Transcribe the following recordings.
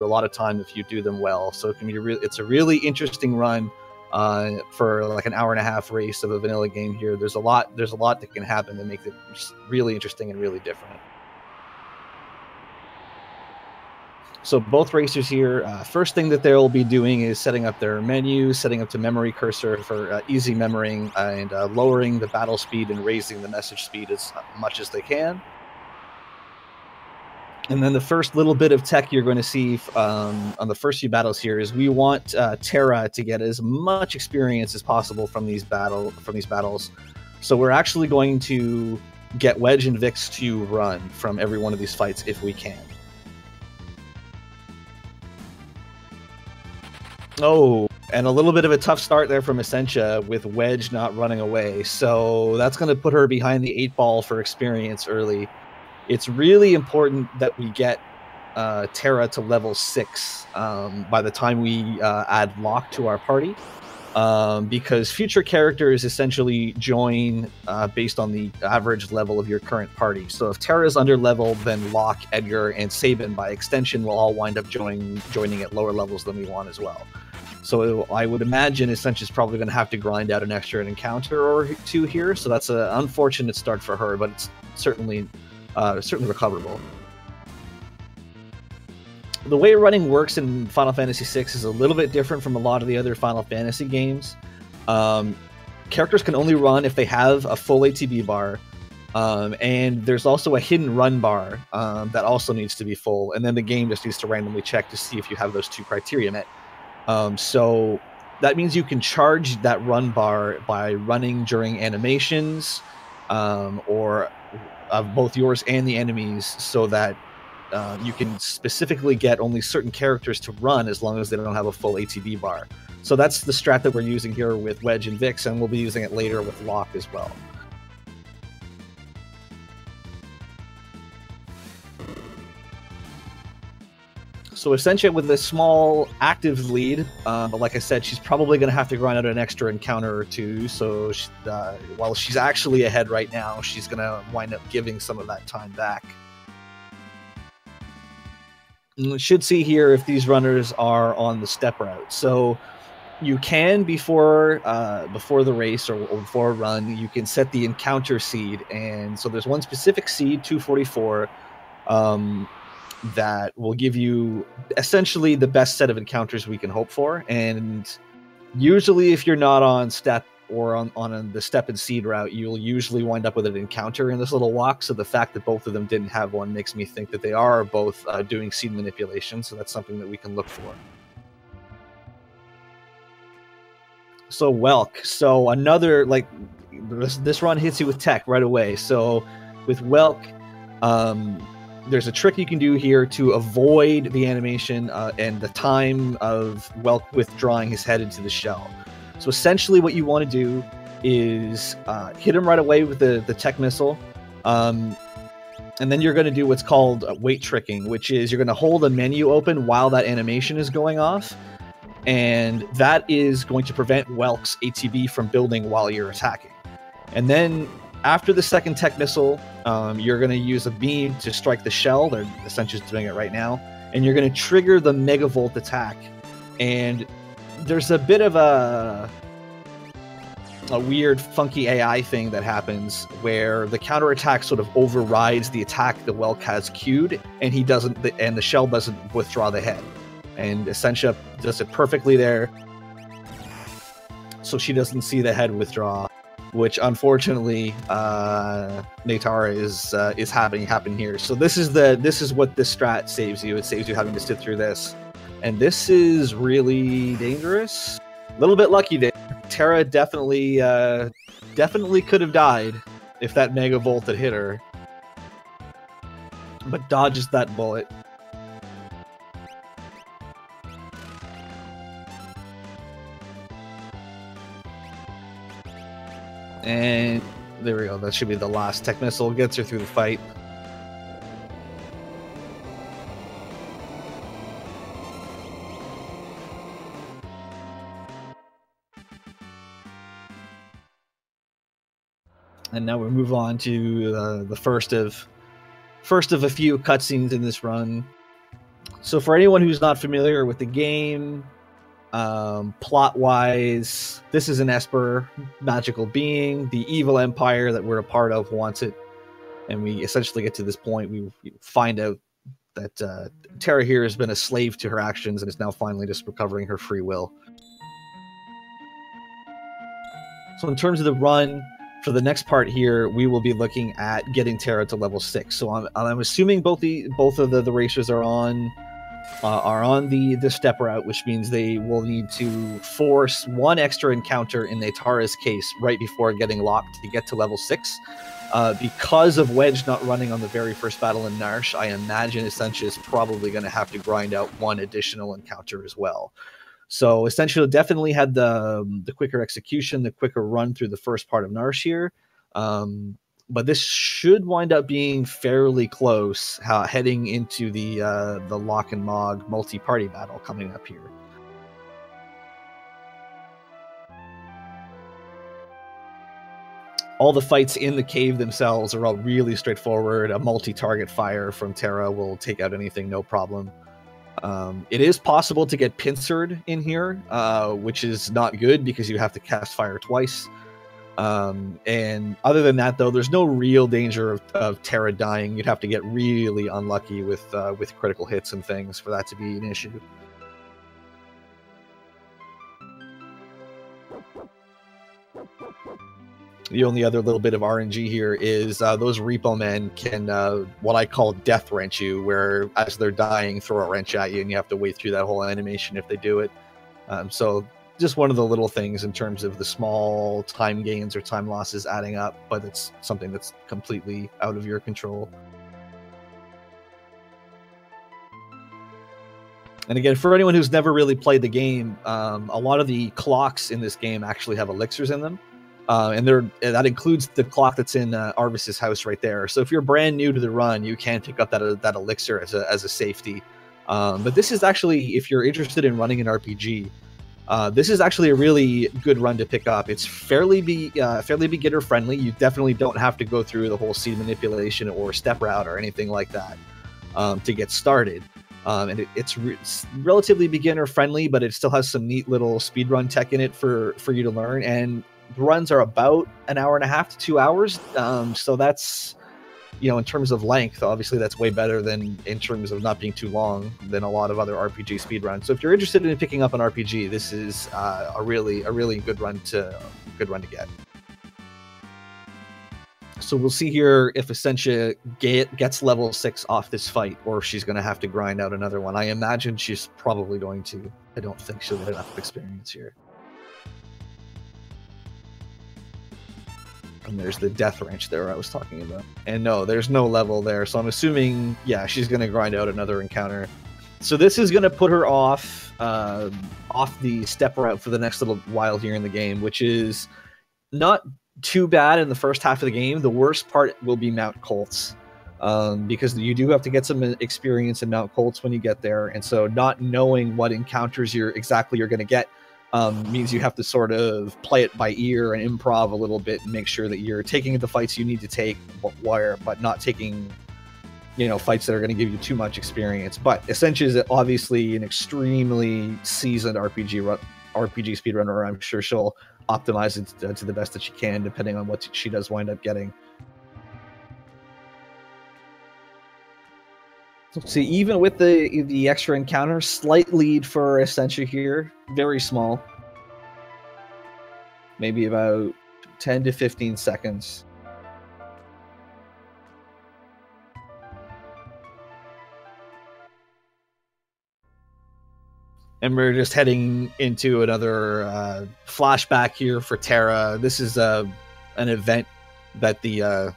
a lot of time if you do them well. So it can be it's a really interesting run for like an hour-and-a-half race of a vanilla game here. There's a lot that can happen that makes it really interesting and really different. So both racers here, first thing that they'll be doing is setting up their menu, setting up the memory cursor for easy memorying, and lowering the battle speed and raising the message speed as much as they can. And then the first little bit of tech you're going to see on the first few battles here is we want Netera to get as much experience as possible from these battles. So we're actually going to get Wedge and Vix to run from every one of these fights if we can. Oh, and a little bit of a tough start there from Essentia with Wedge not running away. So that's going to put her behind the 8-ball for experience early. It's really important that we get Netera to level 6 by the time we add Locke to our party, because future characters essentially join based on the average level of your current party. So if Terra's under level, then Locke, Edgar, and Sabin by extension will all wind up joining at lower levels than we want as well. So I would imagine Essentia's probably going to have to grind out an extra encounter or two here. So that's an unfortunate start for her, but it's certainly recoverable. The way running works in Final Fantasy VI is a little bit different from a lot of the other Final Fantasy games. Characters can only run if they have a full ATB bar, and there's also a hidden run bar that also needs to be full, and then the game just needs to randomly check to see if you have those two criteria met. So that means you can charge that run bar by running during animations, or of both yours and the enemies, so that you can specifically get only certain characters to run as long as they don't have a full ATB bar. So that's the strat that we're using here with Wedge and Vix, and we'll be using it later with Locke as well. So Essentia with a small active lead, but like I said, she's probably going to have to grind out an extra encounter or two. So while she's actually ahead right now, she's going to wind up giving some of that time back. And we should see here if these runners are on the step route. So you can, before the race or before a run, you can set the encounter seed. And so there's one specific seed, 244, that will give you essentially the best set of encounters we can hope for. And usually if you're not on step or on the step and seed route, you'll usually wind up with an encounter in this little walk. So the fact that both of them didn't have one makes me think that they are both doing seed manipulation. So that's something that we can look for. So Welk. So another, like, this run hits you with tech right away. So with Welk, there's a trick you can do here to avoid the animation and the time of Welk withdrawing his head into the shell. So essentially what you want to do is hit him right away with the tech missile. And then you're going to do what's called weight tricking, which is you're going to hold a menu open while that animation is going off. And that is going to prevent Welk's ATB from building while you're attacking. And then after the second tech missile, you're going to use a beam to strike the shell. They're essentially doing it right now. And you're going to trigger the Megavolt attack. And there's a bit of a weird, funky AI thing that happens where the counterattack sort of overrides the attack the Welk has queued, and the shell doesn't withdraw the head. And Essentia does it perfectly there, so she doesn't see the head withdraw, which unfortunately Netera is having happen here. So this is what this strat saves you. It saves you having to sit through this, and this is really dangerous. A little bit lucky there. Netera definitely could have died if that Megavolt had hit her, but dodges that bullet. And there we go. That should be the last tech missile. Gets her through the fight. And now we move on to the first of a few cutscenes in this run. So for anyone who's not familiar with the game, plot-wise, this is an Esper magical being. The evil empire that we're a part of wants it, and we essentially get to this point. We find out that Netera here has been a slave to her actions and is now finally just recovering her free will. So in terms of the run, for the next part here, we will be looking at getting Netera to level 6. So I'm assuming both of the racers are on the step route, which means they will need to force one extra encounter in Netera's case right before getting locked to get to level 6. Because of Wedge not running on the very first battle in Narshe, I imagine Essentia is probably going to have to grind out one additional encounter as well. So Essentia definitely had the quicker execution, the quicker run through the first part of Narshe here. But this should wind up being fairly close heading into the Lock and Mog multi-party battle coming up here. All the fights in the cave themselves are all really straightforward. A multi-target fire from Netera will take out anything, no problem. It is possible to get pincered in here, which is not good because you have to cast fire twice. And other than that, though, there's no real danger of Netera dying. You'd have to get really unlucky with critical hits and things for that to be an issue. The only other little bit of RNG here is those repo men can what I call death wrench you, where as they're dying, throw a wrench at you, and you have to wait through that whole animation if they do it. So just one of the little things in terms of the small time gains or time losses adding up, but it's something that's completely out of your control. And again, for anyone who's never really played the game, a lot of the clocks in this game actually have elixirs in them. And that includes the clock that's in Arvis's house right there. So if you're brand new to the run, you can pick up that elixir as a safety. But this is actually, if you're interested in running an RPG, this is actually a really good run to pick up. It's fairly beginner friendly. You definitely don't have to go through the whole seed manipulation or step route or anything like that to get started. And it's relatively beginner friendly, but it still has some neat little speedrun tech in it for you to learn. And the runs are about an hour and a half to 2 hours. So that's, in terms of length, obviously that's way better than in terms of not being too long than a lot of other RPG speedruns. So if you're interested in picking up an RPG, this is a really good run to get. So we'll see here if Essentia gets level 6 off this fight, or if she's going to have to grind out another one. I imagine she's probably going to. I don't think she'll get enough experience here. And there's the death wrench there I was talking about. And no, there's no level there. So I'm assuming, yeah, she's going to grind out another encounter. So this is going to put her off the step route for the next little while here in the game, which is not too bad in the first half of the game. The worst part will be Mount Colts, because you do have to get some experience in Mount Colts when you get there. And so not knowing what encounters you're going to get means you have to sort of play it by ear and improv a little bit and make sure that you're taking the fights you need to take, but not taking, fights that are going to give you too much experience. But Essentia is obviously an extremely seasoned RPG speedrunner. I'm sure she'll optimize it to the best that she can, depending on what she does wind up getting. See, even with the extra encounter, slight lead for Essentia here. Very small. Maybe about 10 to 15 seconds. And we're just heading into another flashback here for Netera. This is an event that the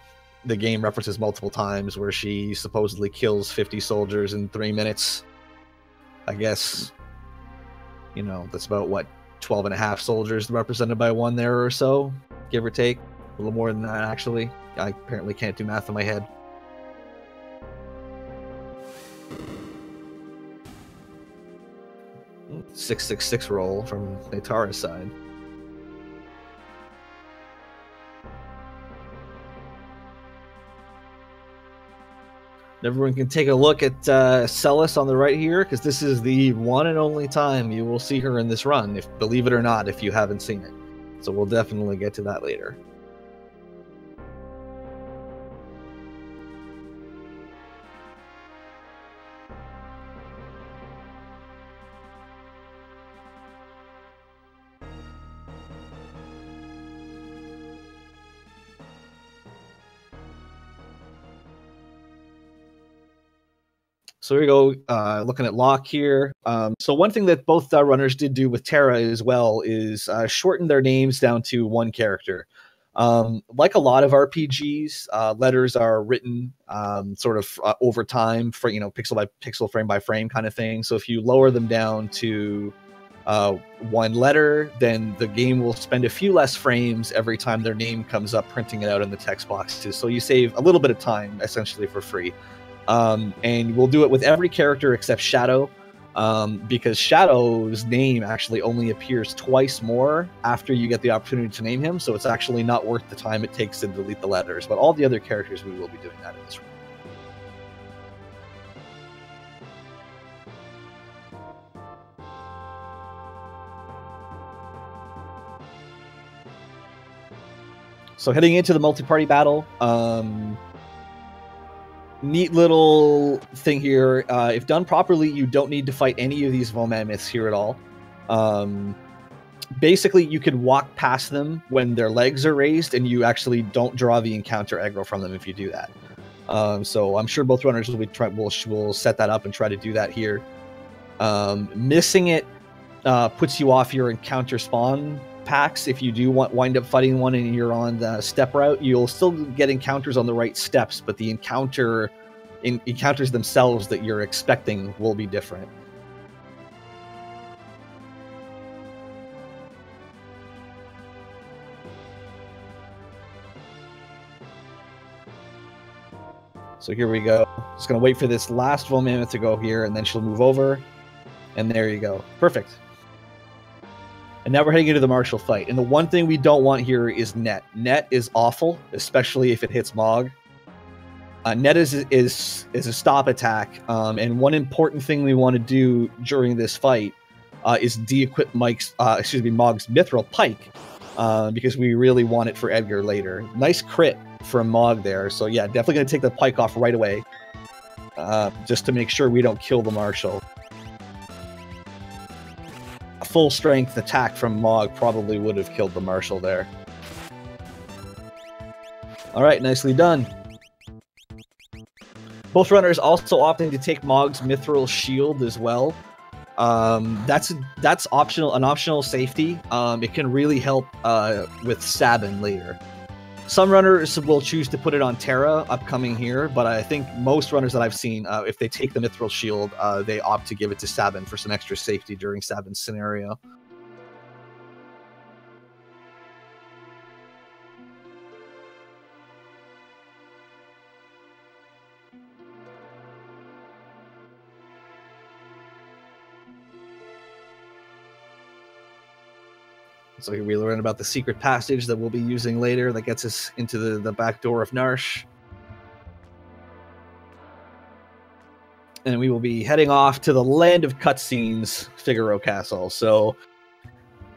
game references multiple times, where she supposedly kills 50 soldiers in 3 minutes. I guess, that's about, 12 and a half soldiers represented by one there or so, give or take. A little more than that, actually. I apparently can't do math in my head. .666 roll from Netera's side. Everyone can take a look at Celis on the right here, because this is the one and only time you will see her in this run, if believe it or not, if you haven't seen it. So we'll definitely get to that later. So here we go, looking at Locke here. So one thing that both runners did do with Terra as well is shorten their names down to one character. Like a lot of RPGs, letters are written sort of over time, for pixel by pixel, frame by frame kind of thing. So if you lower them down to one letter, then the game will spend a few less frames every time their name comes up, printing it out in the text boxes. So you save a little bit of time essentially for free. And we'll do it with every character except Shadow, because Shadow's name actually only appears twice more after you get the opportunity to name him, so it's actually not worth the time it takes to delete the letters. But all the other characters, we will be doing that in this room. So heading into the multi-party battle, neat little thing here. If done properly, you don't need to fight any of these Vomammoths here at all. Basically, you can walk past them when their legs are raised, and you actually don't draw the encounter aggro from them if you do that. So I'm sure both runners will set that up and try to do that here. Missing it puts you off your encounter spawn packs. If you do wind up fighting one and you're on the step route, you'll still get encounters on the right steps, but the encounters themselves that you're expecting will be different. So here we go. Just gonna wait for this last Vomammoth to go here, and then she'll move over, and there you go. Perfect. And now we're heading into the martial fight. And the one thing we don't want here is net. Net is awful, especially if it hits Mog. Net is a stop attack. And one important thing we want to do during this fight is de-equip Mog's Mithril Pike, because we really want it for Edgar later. Nice crit from Mog there. So yeah, definitely going to take the Pike off right away, just to make sure we don't kill the Marshal. Full strength attack from Mog probably would have killed the Marshal there. All right, nicely done. Both runners also opting to take Mog's Mithril Shield as well. That's optional, an optional safety. It can really help with Sabin later. Some runners will choose to put it on Terra upcoming here, but I think most runners that I've seen, if they take the Mithril Shield, they opt to give it to Sabin for some extra safety during Sabin's scenario. So here we learn about the secret passage that we'll be using later that gets us into the back door of Narshe. And we will be heading off to the land of cutscenes, Figaro Castle. So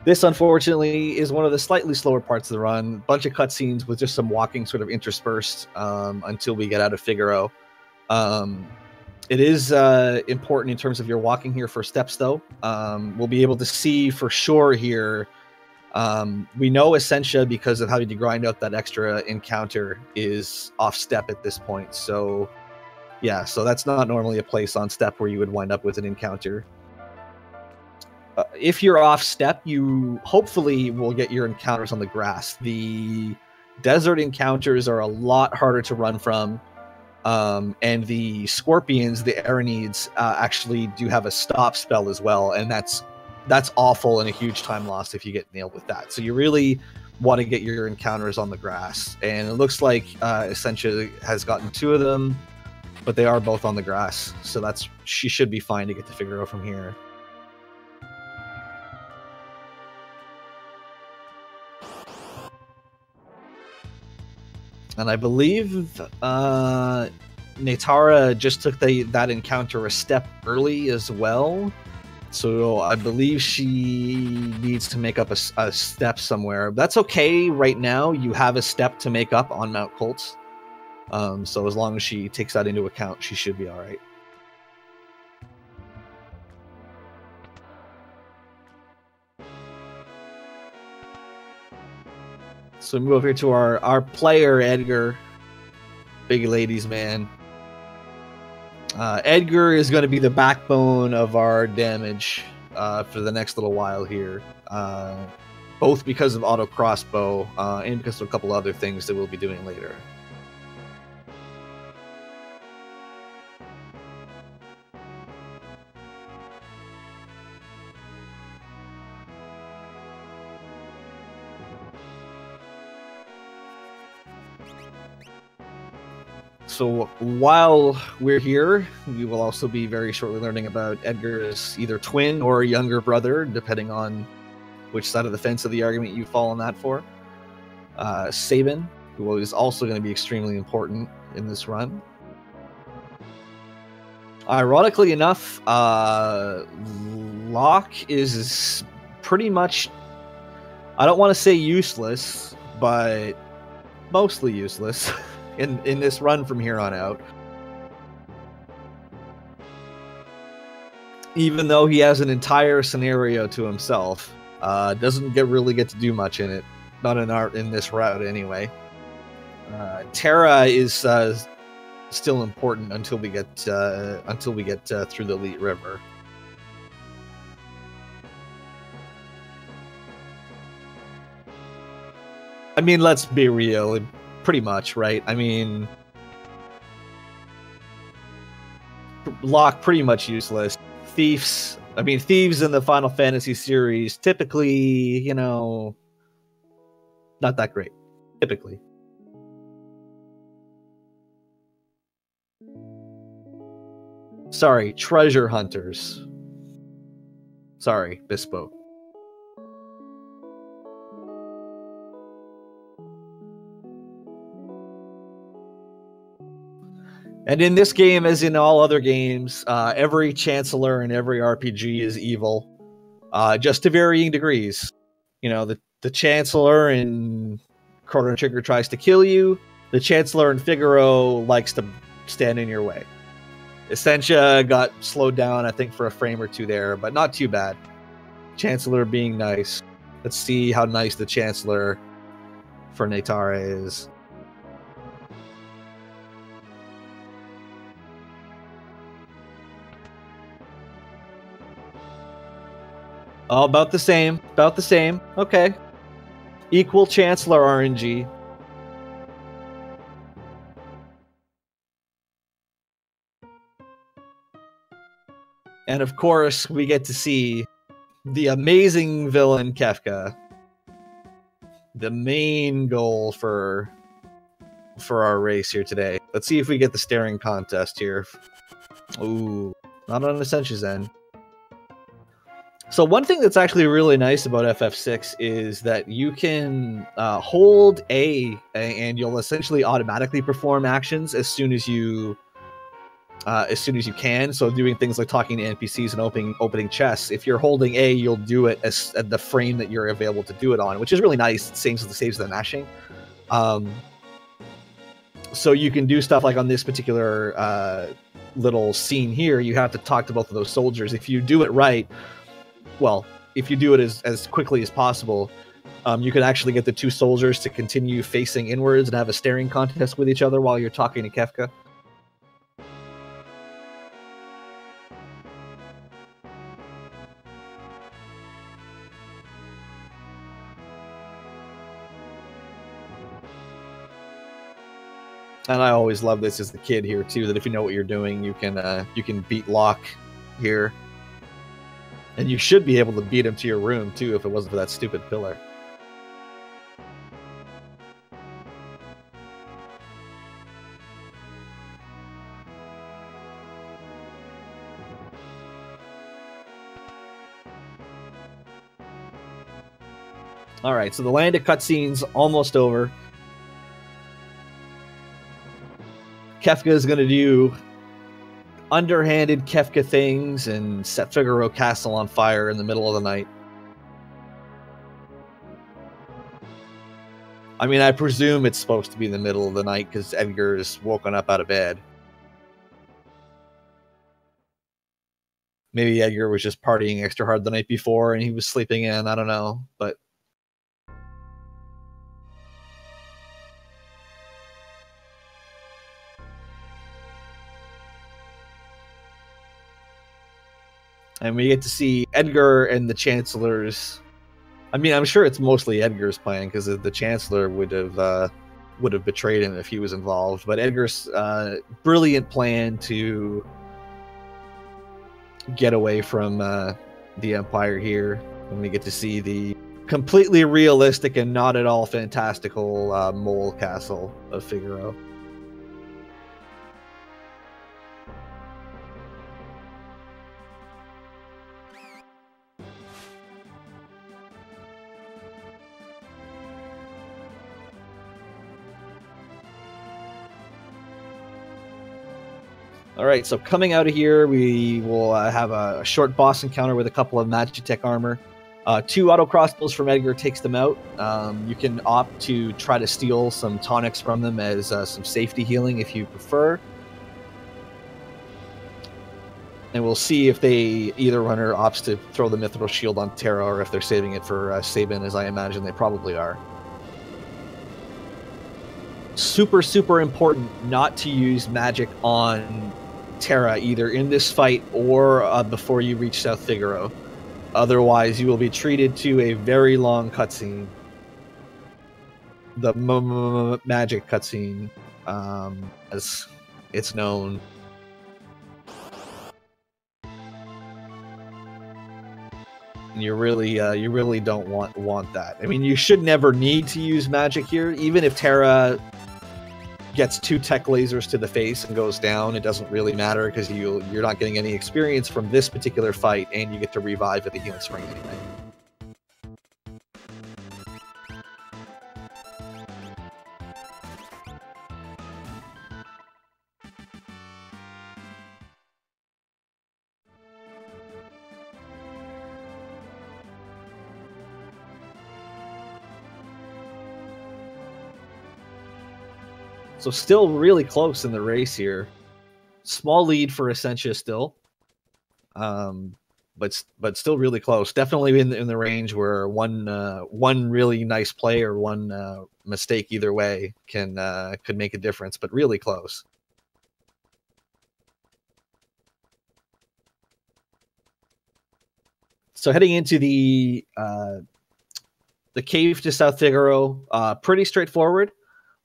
this, unfortunately, is one of the slightly slower parts of the run. Bunch of cutscenes with just some walking sort of interspersed until we get out of Figaro. It is important in terms of your walking here for steps, though. We'll be able to see for sure here. We know Essentia, because of having to grind out that extra encounter, is off step at this point. So yeah, so that's not normally a place on step where you would wind up with an encounter. If you're off step, you hopefully will get your encounters on the grass. The desert encounters are a lot harder to run from. And the scorpions, the Aranids, actually do have a stop spell as well, and that's awful and a huge time loss if you get nailed with that. So you really want to get your encounters on the grass, and it looks like Essentia has gotten 2 of them, but they are both on the grass, so she should be fine to get to Figaro from here. And I believe Netera just took that encounter a step early as well. So I believe she needs to make up a step somewhere. That's okay right now. You have a step to make up on Mount Colts. So as long as she takes that into account, she should be all right. So we move over here to our player, Edgar. Big ladies, man. Edgar is going to be the backbone of our damage for the next little while here. Both because of auto crossbow and because of a couple other things that we'll be doing later. So while we're here, we will also be very shortly learning about Edgar's either twin or younger brother, depending on which side of the fence of the argument you fall on that for. Sabin, who is also going to be extremely important in this run. Ironically enough, Locke is pretty much, I don't want to say useless, but mostly useless. In this run from here on out. Even though he has an entire scenario to himself, doesn't really get to do much in it. Not in this route anyway. Terra is still important until we get through the Elite River. I mean, let's be real. Pretty much, right? I mean, Locke pretty much useless. Thieves in the Final Fantasy series typically, not that great. Typically. Sorry, treasure hunters. Sorry, misspoke. And in this game, as in all other games, every Chancellor in every RPG is evil, just to varying degrees. The Chancellor in Chrono Trigger tries to kill you. The Chancellor in Figaro likes to stand in your way. Essentia got slowed down, I think, for a frame or two there, but not too bad. Chancellor being nice. Let's see how nice the Chancellor for Netera is. Oh, about the same. About the same. Okay. Equal Chancellor RNG. And of course, we get to see the amazing villain Kefka. The main goal for our race here today. Let's see if we get the staring contest here. Ooh, not on Essentia's end. So one thing that's actually really nice about FF6 is that you can hold A, and you'll essentially automatically perform actions as soon as you can. So doing things like talking to NPCs and opening chests. If you're holding A, you'll do it at the frame that you're available to do it on, which is really nice. It saves the mashing. So you can do stuff like on this particular little scene here. You have to talk to both of those soldiers. If you do it right. Well, if you do it as quickly as possible, you can actually get the two soldiers to continue facing inwards and have a staring contest with each other while you're talking to Kefka. And I always love this as a kid here too, that if you know what you're doing, you can beat Locke here. And you should be able to beat him to your room, too, if it wasn't for that stupid pillar. Alright, so the Land of Cutscene's almost over. Kefka is going to do underhanded Kefka things and set Figaro Castle on fire in the middle of the night. I mean, I presume it's supposed to be in the middle of the night because Edgar is woken up out of bed. Maybe Edgar was just partying extra hard the night before and he was sleeping in. I don't know, but... And we get to see Edgar and the Chancellor's... I mean, I'm sure it's mostly Edgar's plan because the Chancellor would have betrayed him if he was involved. But Edgar's brilliant plan to get away from the Empire here, and we get to see the completely realistic and not at all fantastical mole castle of Figaro. All right, so coming out of here, we will have a short boss encounter with a couple of Magitech armor. 2 auto crossbows from Edgar takes them out. You can opt to try to steal some tonics from them as some safety healing if you prefer. And we'll see if either runner opts to throw the Mithril Shield on Terra or if they're saving it for Sabin, as I imagine they probably are. Super, super important not to use magic on Terra either in this fight or before you reach South Figaro. Otherwise, you will be treated to a very long cutscene. The magic cutscene, as it's known. You really don't want that. I mean, you should never need to use magic here, even if Terra gets 2 tech lasers to the face and goes down. It doesn't really matter because you're not getting any experience from this particular fight, and you get to revive at the healing spring anyway. So still really close in the race here. Small lead for Essentia still. But still really close. Definitely in the range where one really nice play or one mistake either way could make a difference, but really close. So heading into the cave to South Figaro, pretty straightforward.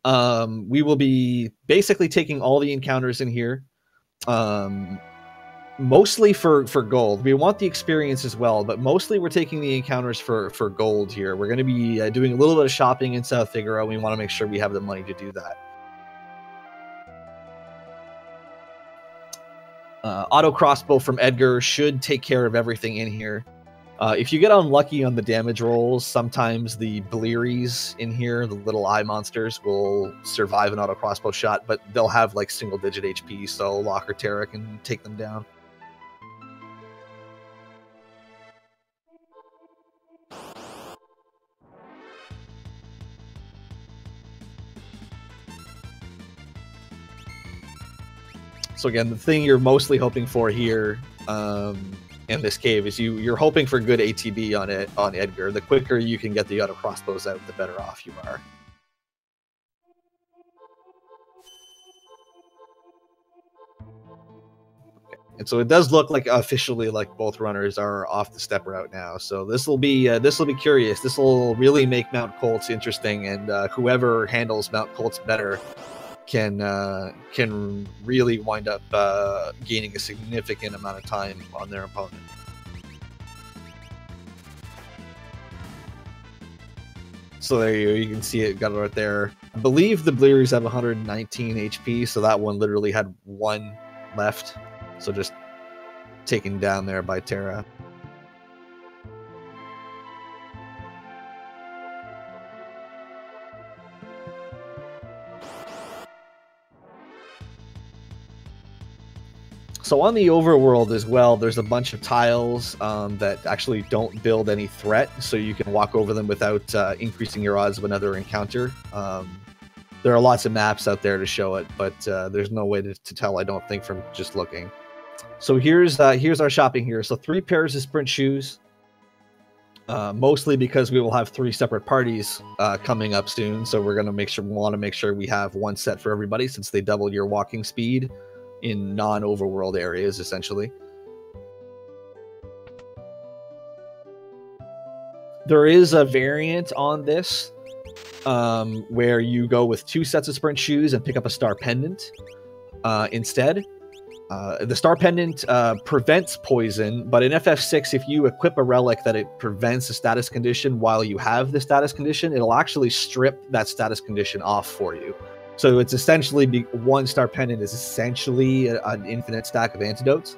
We will be basically taking all the encounters in here, mostly for gold. We want the experience as well, but mostly we're taking the encounters for gold here. We're going to be doing a little bit of shopping in South Figaro. We want to make sure we have the money to do that. Auto crossbow from Edgar should take care of everything in here. If you get unlucky on the damage rolls, sometimes the Bleeries in here, the little eye monsters, will survive an auto crossbow shot, but they'll have like single-digit HP, so Locke or Terra can take them down. So again, the thing you're mostly hoping for here in this cave is you're hoping for good ATB on Edgar. The quicker you can get the auto crossbows out, the better off you are. And so it does look like officially like both runners are off the step route now. So this will be curious. This will really make Mount Colts interesting, and whoever handles Mount Colts better can really wind up gaining a significant amount of time on their opponent. So there you can see it, got it right there. I believe the Bleeries have 119 HP, so that one literally had 1 left. So just taken down there by Terra. So on the overworld as well, there's a bunch of tiles that actually don't build any threat, so you can walk over them without increasing your odds of another encounter. There are lots of maps out there to show it, but there's no way to tell, I don't think, from just looking. So here's our shopping here. So 3 pairs of sprint shoes, mostly because we will have 3 separate parties coming up soon. So we're gonna want to make sure we have one set for everybody, since they double your walking speed in non-overworld areas, essentially. There is a variant on this where you go with 2 sets of sprint shoes and pick up a star pendant instead. The star pendant prevents poison, but in FF6, if you equip a relic that it prevents a status condition while you have the status condition, it'll actually strip that status condition off for you. So it's essentially, 1 star pendant is essentially an infinite stack of antidotes.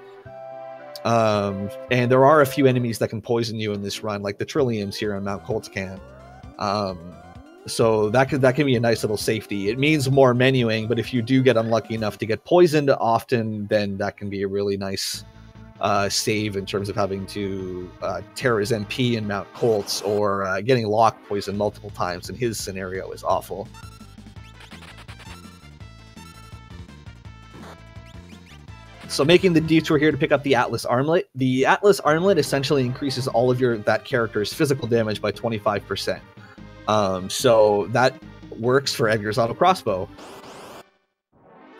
And there are a few enemies that can poison you in this run, like the Trilliums here on Mount Colts can. So that can be a nice little safety. It means more menuing, but if you do get unlucky enough to get poisoned often, then that can be a really nice save in terms of having to Terra's MP in Mount Colts, or getting Locke poisoned multiple times in his scenario is awful. So making the detour here to pick up the Atlas Armlet. The Atlas Armlet essentially increases all of that character's physical damage by 25%. So that works for Edgar's auto crossbow.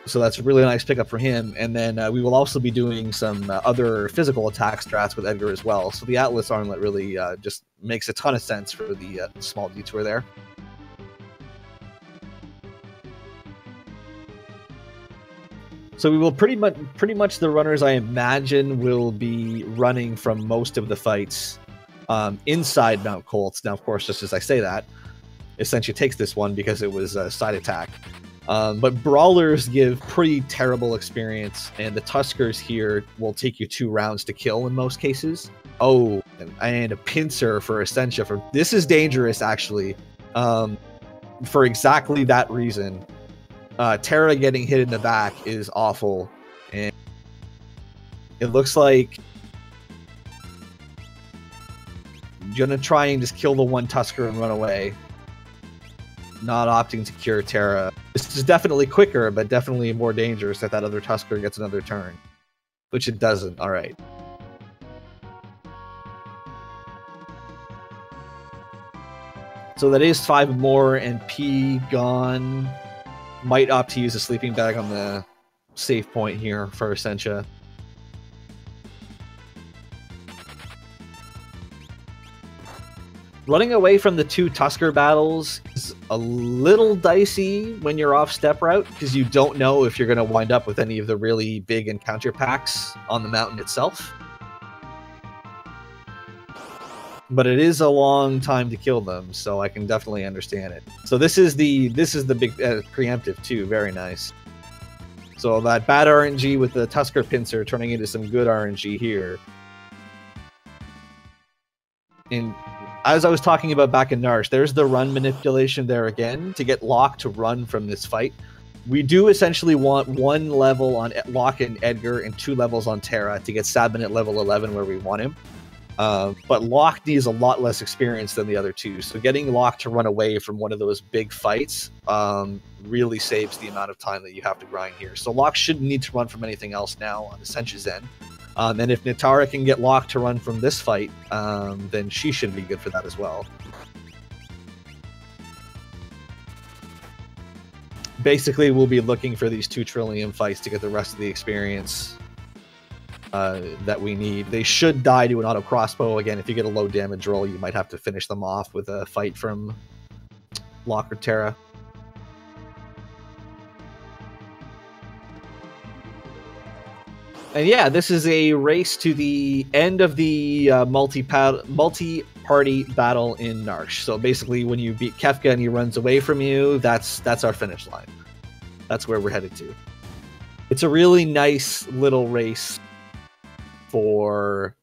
So that's a really nice pickup for him. And then we will also be doing some other physical attack strats with Edgar as well. So the Atlas Armlet really just makes a ton of sense for the small detour there. So we will pretty much the runners, I imagine, will be running from most of the fights inside Mount Colts. Now, of course, just as I say that, Essentia takes this one because it was a side attack. But Brawlers give pretty terrible experience, and the Tuskers here will take you 2 rounds to kill in most cases. Oh, and a Pincer for Essentia. This is dangerous, actually, for exactly that reason. Terra getting hit in the back is awful, and it looks like you're gonna try and just kill the 1 Tusker and run away, not opting to cure Terra. This is definitely quicker, but definitely more dangerous if that other Tusker gets another turn, which it doesn't. All right. So that is 5 more, and P gone. Might opt to use a sleeping bag on the save point here for Essentia. Running away from the 2 Tusker battles is a little dicey when you're off step route, because you don't know if you're going to wind up with any of the really big encounter packs on the mountain itself. But it is a long time to kill them, so I can definitely understand it. So this is the big preemptive too. Very nice. So that bad RNG with the Tusker Pincer turning into some good RNG here. And as I was talking about back in Narshe, there's the run manipulation there again to get Locke to run from this fight. We do essentially want 1 level on Locke and Edgar and 2 levels on Terra to get Sabin at level 11 where we want him. But Locke needs a lot less experience than the other 2, so getting Locke to run away from one of those big fights really saves the amount of time that you have to grind here. So Locke shouldn't need to run from anything else now on Essentia's end. And if Netera can get Locke to run from this fight, then she should be good for that as well. Basically, we'll be looking for these 2 Trillium fights to get the rest of the experience that we need. They should die to an auto crossbow. Again, if you get a low damage roll, you might have to finish them off with a fight from Locke or Terra. And yeah, this is a race to the end of the multi-party battle in Narshe. So basically, when you beat Kefka and he runs away from you, that's our finish line. That's where we're headed to. It's a really nice little race for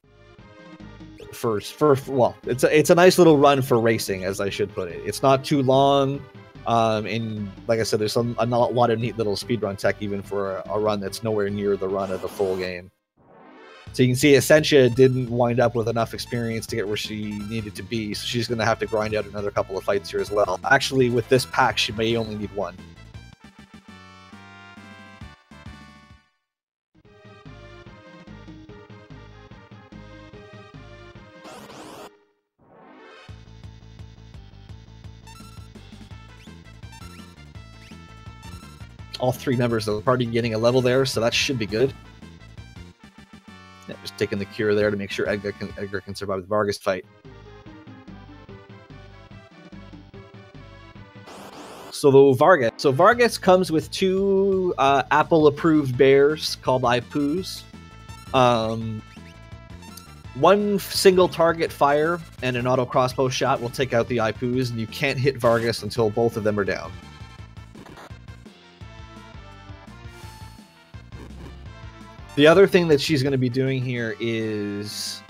well, it's a nice little run for racing, as I should put it. It's not too long. And like I said, there's a lot of neat little speedrun tech even for a run that's nowhere near the run of the full game. So you can see Essentia didn't wind up with enough experience to get where she needed to be, so she's going to have to grind out another couple of fights here as well. Actually, with this pack, she may only need one. All three members of the party getting a level there, so that should be good. Yeah, just taking the cure there to make sure Edgar can survive the Vargas fight. So Vargas comes with two Apple-approved bears called Ipoos. One single target fire and an auto crossbow shot will take out the Ipoos, and you can't hit Vargas until both of them are down. The other thing that she's going to be doing here is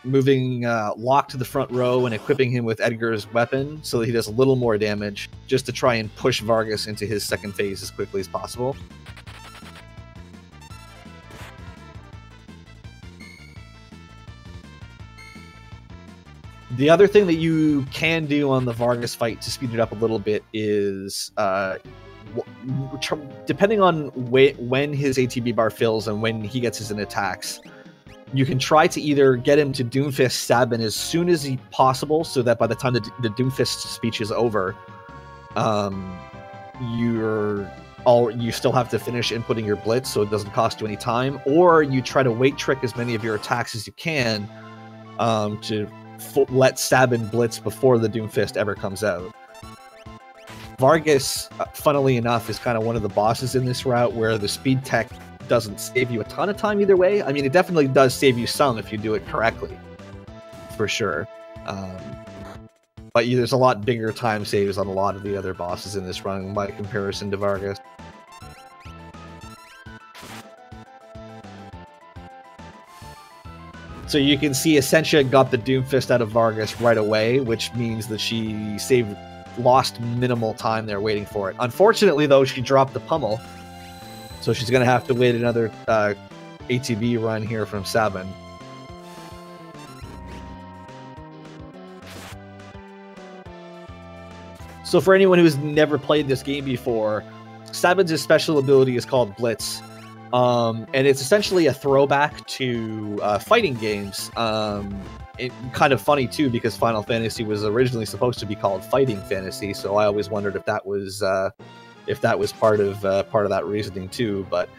moving Locke to the front row and equipping him with Edgar's weapon so that he does a little more damage, just to try and push Vargas into his second phase as quickly as possible. The other thing that you can do on the Vargas fight to speed it up a little bit is, depending on when his ATB bar fills and when he gets his attacks, you can try to either get him to Doomfist Sabin as soon as possible, so that by the time the Doomfist speech is over, you still have to finish inputting your blitz, so it doesn't cost you any time, or you try to wait trick as many of your attacks as you can to let Sabin blitz before the Doomfist ever comes out. Vargas, funnily enough, is kind of one of the bosses in this route where the speed tech doesn't save you a ton of time either way. I mean, it definitely does save you some if you do it correctly, for sure. But there's a lot bigger time saves on a lot of the other bosses in this run by comparison to Vargas. So you can see Essentia got the Doomfist out of Vargas right away, which means that she lost minimal time there waiting for it. Unfortunately, though, she dropped the pummel, so she's going to have to wait another ATB run here from Sabin. So for anyone who's never played this game before, Sabin's special ability is called Blitz. And it's essentially a throwback to fighting games. Kind of funny too, because Final Fantasy was originally supposed to be called Fighting Fantasy, so I always wondered if that was part of that reasoning too. But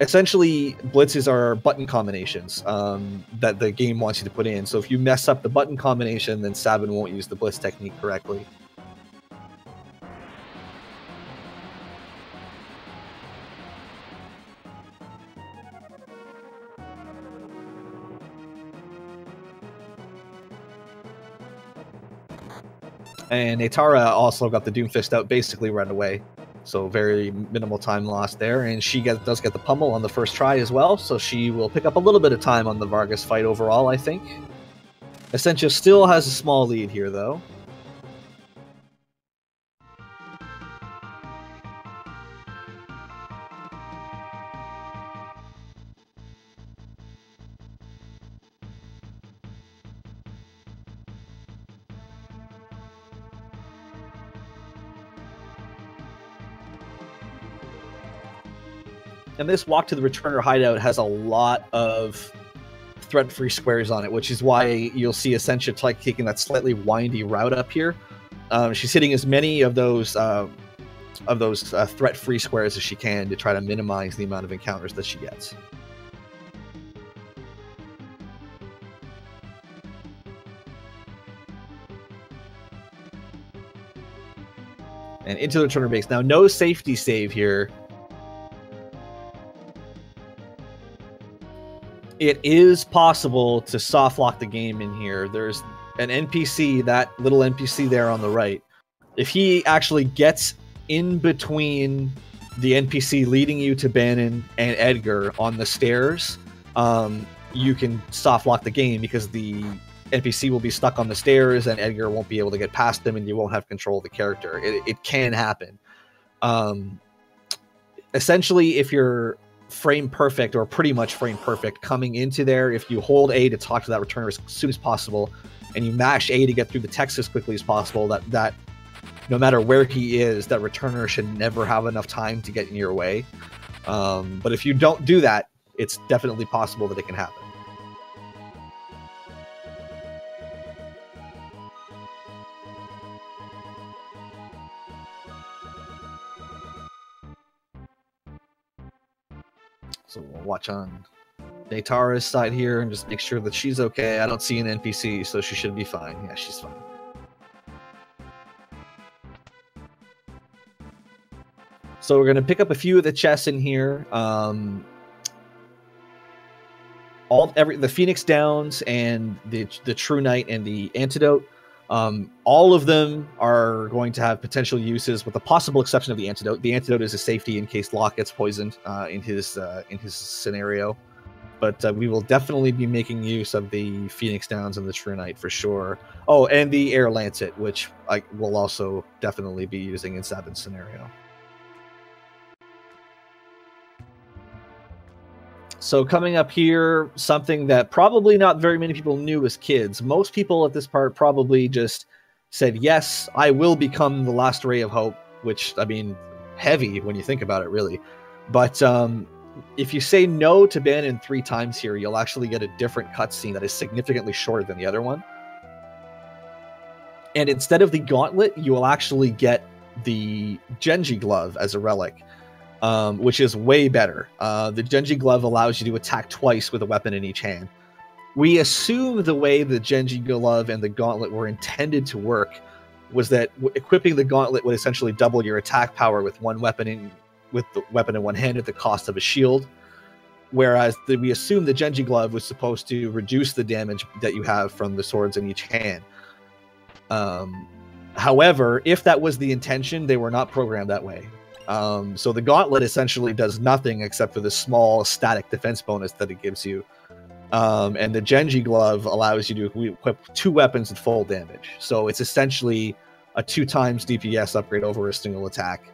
essentially, blitzes are button combinations that the game wants you to put in. So if you mess up the button combination, then Sabin won't use the blitz technique correctly. And Netera also got the Doomfist out basically right away, so very minimal time lost there. And she does get the pummel on the first try as well, so she will pick up a little bit of time on the Vargas fight overall, I think. Essentia still has a small lead here, though. And this walk to the Returner hideout has a lot of threat-free squares on it, which is why you'll see Essentia taking that slightly windy route up here. She's hitting as many of those threat-free squares as she can to try to minimize the amount of encounters that she gets. And into the Returner base. Now, no safety save here. It is possible to soft lock the game in here. There's an NPC, that little NPC there on the right. If he actually gets in between the NPC leading you to Bannon and Edgar on the stairs, you can soft lock the game, because the NPC will be stuck on the stairs and Edgar won't be able to get past them and you won't have control of the character. It can happen. Essentially, if you're frame perfect or pretty much frame perfect coming into there, if you hold A to talk to that returner as soon as possible and you mash A to get through the text as quickly as possible, that no matter where he is, that returner should never have enough time to get in your way. But if you don't do that, it's definitely possible that it can happen. So we'll watch on Netera's side here and just make sure that she's okay. I don't see an NPC, so she should be fine. Yeah, she's fine. So we're going to pick up a few of the chests in here. The Phoenix Downs and the True Knight and the Antidote. All of them are going to have potential uses, with the possible exception of the Antidote. The Antidote is a safety in case Locke gets poisoned in his scenario. But we will definitely be making use of the Phoenix Downs and the True Knight for sure. Oh, and the Air Lancet, which I will also definitely be using in Sabin's scenario. So coming up here, something that probably not very many people knew as kids. Most people at this part probably just said, yes, I will become the last ray of hope, which, I mean, heavy when you think about it, really. But if you say no to Bannon 3 times here, you'll actually get a different cutscene that is significantly shorter than the other one. And instead of the gauntlet, you will actually get the Genji glove as a relic. Which is way better. The Genji glove allows you to attack twice with a weapon in each hand. We assume the way the Genji glove and the gauntlet were intended to work was that equipping the gauntlet would essentially double your attack power with the weapon in one hand at the cost of a shield, whereas we assume the Genji glove was supposed to reduce the damage that you have from the swords in each hand. However, if that was the intention, they were not programmed that way. So the gauntlet essentially does nothing except for the small static defense bonus that it gives you. And the Genji glove allows you to equip 2 weapons at full damage. So it's essentially a 2 times DPS upgrade over a single attack.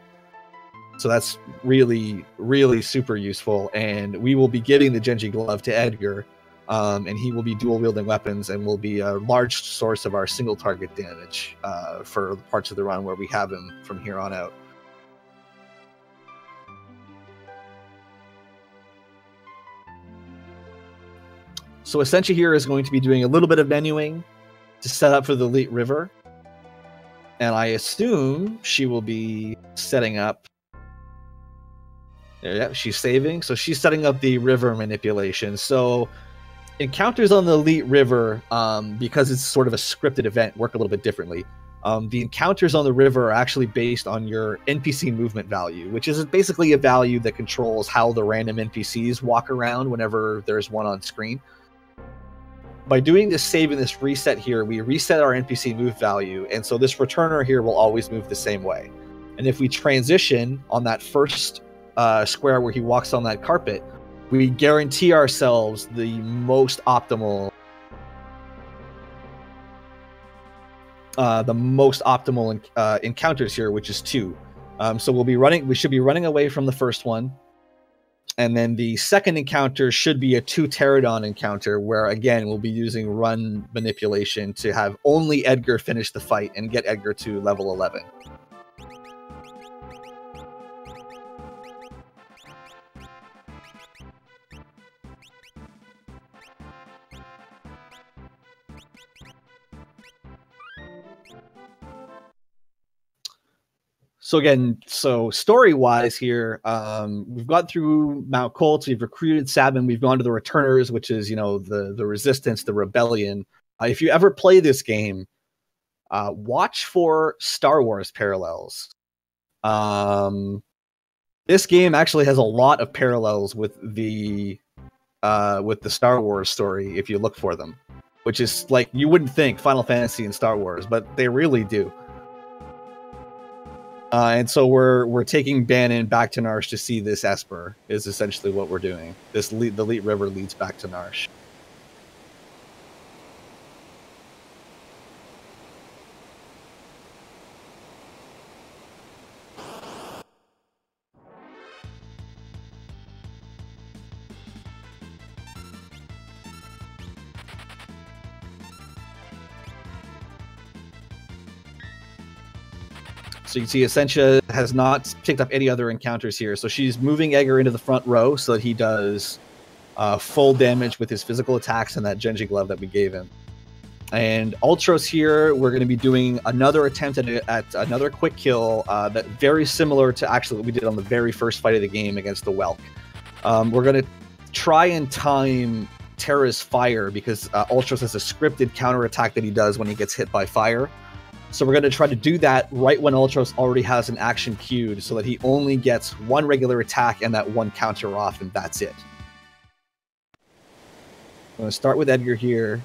So that's really, really super useful. And we will be giving the Genji glove to Edgar. And he will be dual wielding weapons and will be a large source of our single target damage for the parts of the run where we have him from here on out. So Essentia here is going to be doing a little bit of menuing to set up for the Elite River. And I assume she will be setting up... Yeah, she's saving. So she's setting up the river manipulation. So encounters on the Elite River, because it's sort of a scripted event, work a little bit differently. The encounters on the river are actually based on your NPC movement value, which is basically a value that controls how the random NPCs walk around whenever there's one on screen. By doing this save and this reset here, we reset our NPC move value, and so this returner here will always move the same way. And if we transition on that first square where he walks on that carpet, we guarantee ourselves the most optimal encounters here, which is 2. So we should be running away from the first one. And then the second encounter should be a 2 Pterodon encounter, where again we'll be using run manipulation to have only Edgar finish the fight and get Edgar to level 11. So again, story-wise here, we've gone through Mount Colt, we've recruited Sabin, we've gone to the Returners, which is, the Resistance, the Rebellion. If you ever play this game, watch for Star Wars parallels. This game actually has a lot of parallels with the Star Wars story, if you look for them, which is like, you wouldn't think Final Fantasy and Star Wars, but they really do. And so we're taking Bannon back to Narshe to see this Esper, is essentially what we're doing. The Elite River leads back to Narshe. So you can see Essentia has not picked up any other encounters here. So she's moving Edgar into the front row so that he does full damage with his physical attacks and that Genji glove that we gave him. And Ultros here, we're going to be doing another attempt at another quick kill that very similar to actually what we did on the very first fight of the game against the Welk. We're going to try and time Terra's fire because Ultros has a scripted counterattack that he does when he gets hit by fire. So we're going to try to do that right when Ultros already has an action queued so that he only gets one regular attack and that one counter off, and that's it. I'm going to start with Edgar here.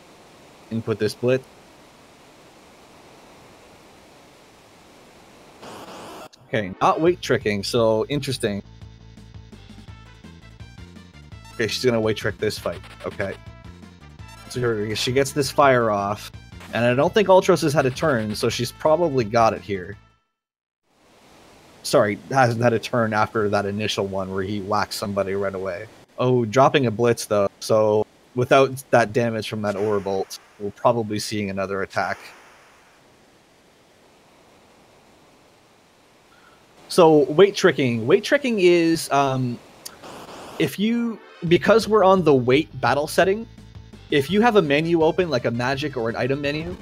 Input this blitz. Okay, not weight tricking, so interesting. Okay, she's gonna weight trick this fight. Okay. So here she gets this fire off, and I don't think Ultros has had a turn, so she's probably got it here. Sorry, hasn't had a turn after that initial one where he whacks somebody right away. Oh, dropping a blitz though, so without that damage from that Aura Bolt, we're probably seeing another attack. So weight tricking. Weight tricking is because we're on the weight battle setting, if you have a menu open, like a magic or an item menu,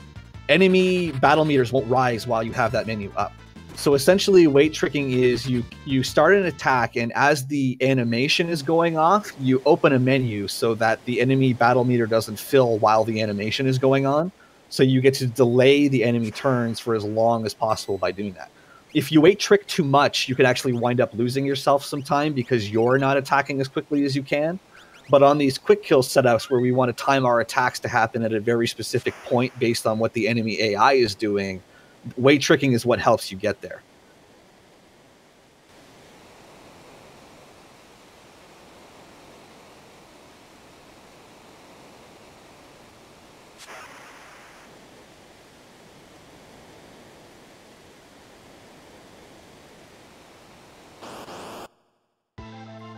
enemy battle meters won't rise while you have that menu up. So essentially weight tricking is you start an attack, and as the animation is going off, you open a menu so that the enemy battle meter doesn't fill while the animation is going on. So you get to delay the enemy turns for as long as possible by doing that. If you weight trick too much, you could actually wind up losing yourself some time because you're not attacking as quickly as you can. But on these quick kill setups where we want to time our attacks to happen at a very specific point based on what the enemy AI is doing, weight tricking is what helps you get there.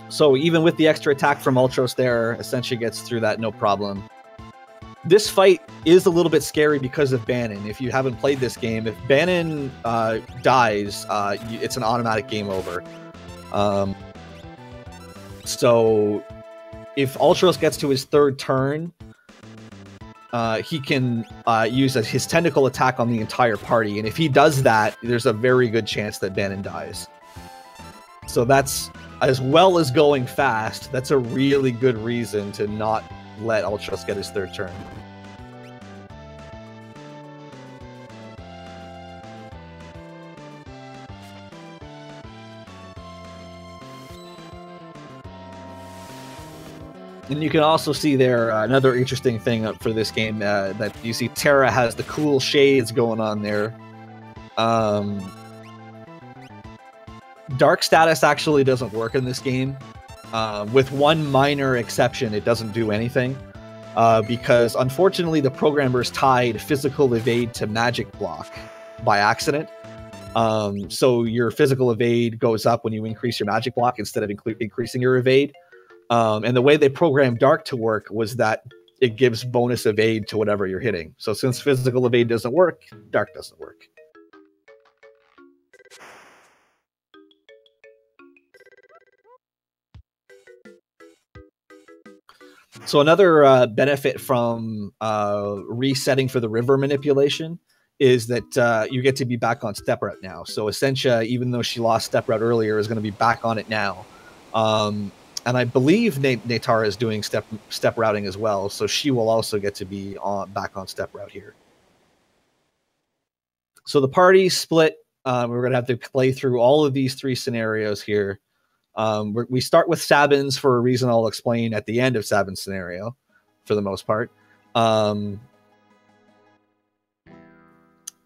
So even with the extra attack from Ultros there, Essentia gets through that no problem. This fight is a little bit scary because of Bannon. If you haven't played this game, if Bannon dies, it's an automatic game over. So if Ultros gets to his third turn, he can use his tentacle attack on the entire party. And if he does that, there's a very good chance that Bannon dies. So that's, as well as going fast, that's a really good reason to not let Ultros get his third turn. And you can also see there another interesting thing for this game that you see Terra has the cool shades going on there. Dark status actually doesn't work in this game. With one minor exception, it doesn't do anything. Because unfortunately the programmers tied physical evade to magic block by accident. So your physical evade goes up when you increase your magic block instead of increasing your evade. And the way they programmed Dark to work was that it gives bonus evade to whatever you're hitting. So since physical evade doesn't work, Dark doesn't work. So another benefit from resetting for the river manipulation is that you get to be back on step route now. So Essentia, even though she lost step route earlier, is going to be back on it now. And I believe Netera is doing step routing as well, so she will also get to be back on step route here. So the party split. We're going to have to play through all of these three scenarios here. We start with Sabin's for a reason I'll explain at the end of Sabin's scenario, for the most part.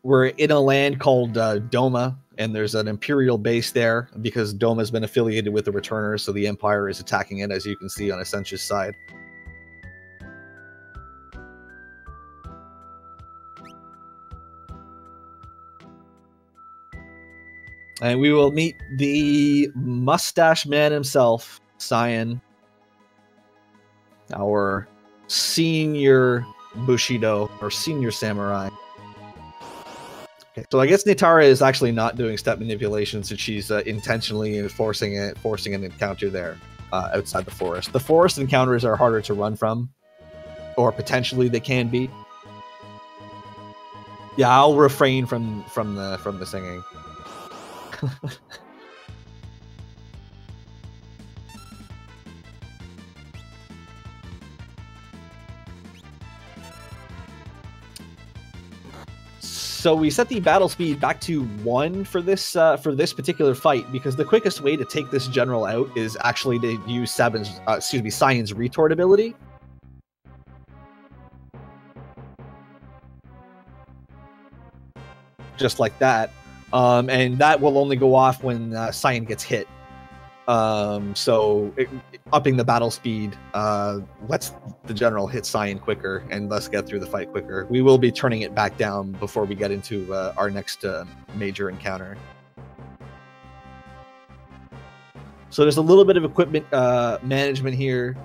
We're in a land called Doma, and there's an Imperial base there because Doma has been affiliated with the Returners, so the Empire is attacking it, as you can see on Essentia's side. And we will meet the mustache man himself, Cyan, our senior Bushido, or senior samurai. Okay, so I guess Netera is actually not doing step manipulation, since she's intentionally forcing an encounter there outside the forest. The forest encounters are harder to run from, or potentially they can be. Yeah, I'll refrain from the singing. So we set the battle speed back to 1 for this particular fight, because the quickest way to take this general out is actually to use Cyan's retort ability. Just like that. And that will only go off when Cyan gets hit. So upping the battle speed lets the general hit Cyan quicker and thus get through the fight quicker. We will be turning it back down before we get into our next major encounter. So there's a little bit of equipment management here.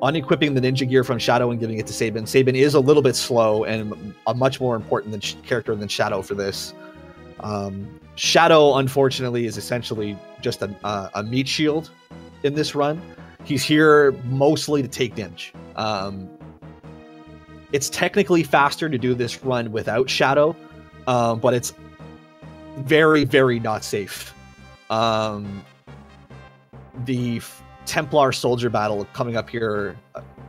Unequipping the ninja gear from Shadow and giving it to Sabin. Sabin is a little bit slow and a much more important character than Shadow for this. Shadow, unfortunately, is essentially just a meat shield in this run. He's here mostly to take damage. It's technically faster to do this run without Shadow, but it's very, very not safe. The Templar soldier battle coming up here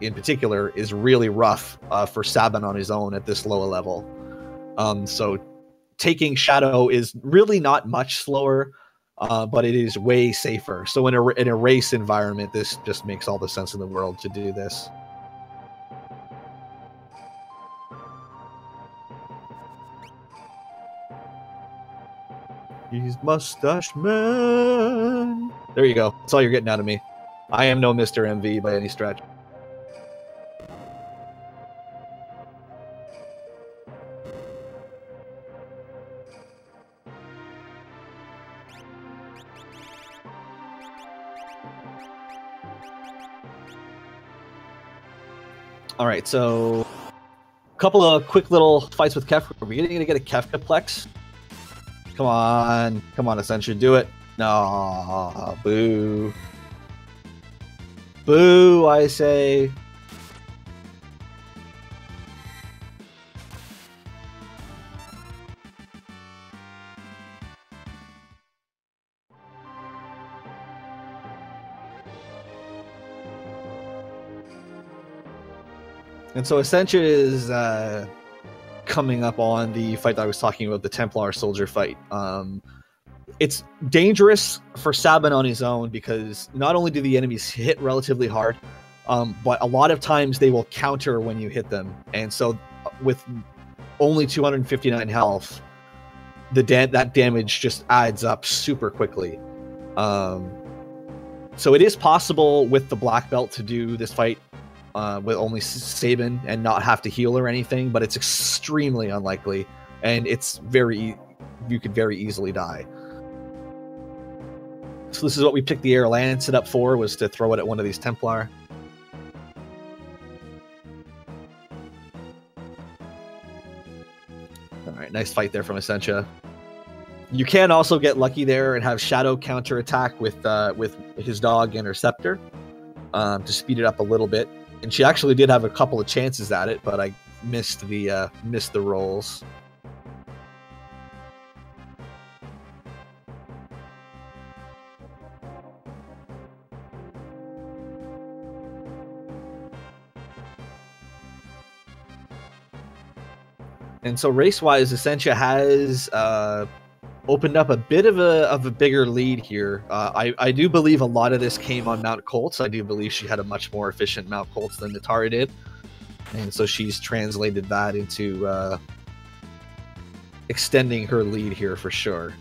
in particular is really rough for Sabin on his own at this lower level. So taking Shadow is really not much slower, but it is way safer. So in a race environment, this just makes all the sense in the world to do this. He's Mustache Man. There you go. That's all you're getting out of me. I am no Mr. MV by any stretch. All right, so a couple of quick little fights with Kefka. Are we going to get a Kefka Plex? Come on, Essentia, do it. No, boo. Boo, I say. And so Essentia is coming up on the fight that I was talking about, the Templar soldier fight. It's dangerous for Sabin on his own because not only do the enemies hit relatively hard, but a lot of times they will counter when you hit them. And so with only 259 health, that damage just adds up super quickly. So it is possible with the black belt to do this fight with only Sabin and not have to heal or anything, but it's extremely unlikely, and it's you could very easily die. So this is what we picked the air lancet up for, was to throw it at one of these Templar. All right, nice fight there from Essentia. You can also get lucky there and have Shadow counter attack with his dog Interceptor to speed it up a little bit. And she actually did have a couple of chances at it, but I missed the rolls. And so race-wise, Essentia has opened up a bit of a bigger lead here. I do believe a lot of this came on Mount Colts. I do believe she had a much more efficient Mount Colts than Netera did. And so she's translated that into extending her lead here for sure.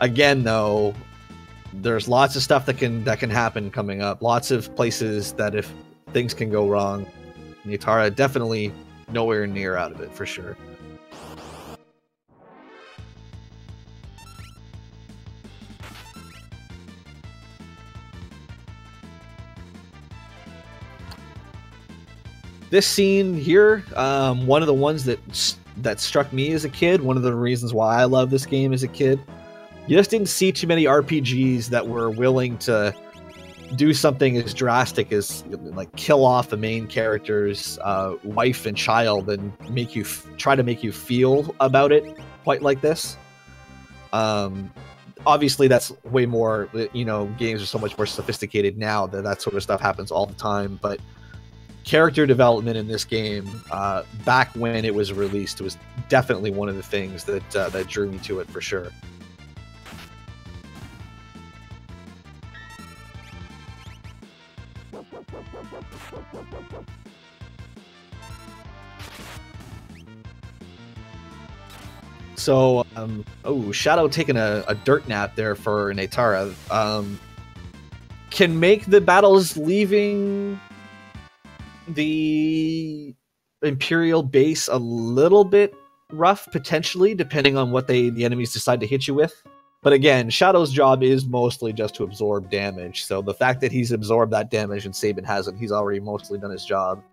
Again, though, there's lots of stuff that can happen coming up. Lots of places that if things can go wrong. Netera definitely nowhere near out of it for sure. This scene here, one of the ones that that struck me as a kid. One of the reasons why I love this game as a kid. You just didn't see too many RPGs that were willing to do something as drastic as like kill off the main character's wife and child and make you try to make you feel about it quite like this. Obviously that's way more, you know, games are so much more sophisticated now that that sort of stuff happens all the time, but character development in this game back when it was released was definitely one of the things that that drew me to it for sure. So, oh, Shadow taking a dirt nap there for Netera. Can make the battles leaving the Imperial base a little bit rough, potentially, depending on what the enemies decide to hit you with. But again, Shadow's job is mostly just to absorb damage. So the fact that he's absorbed that damage and Sabin hasn't, he's already mostly done his job.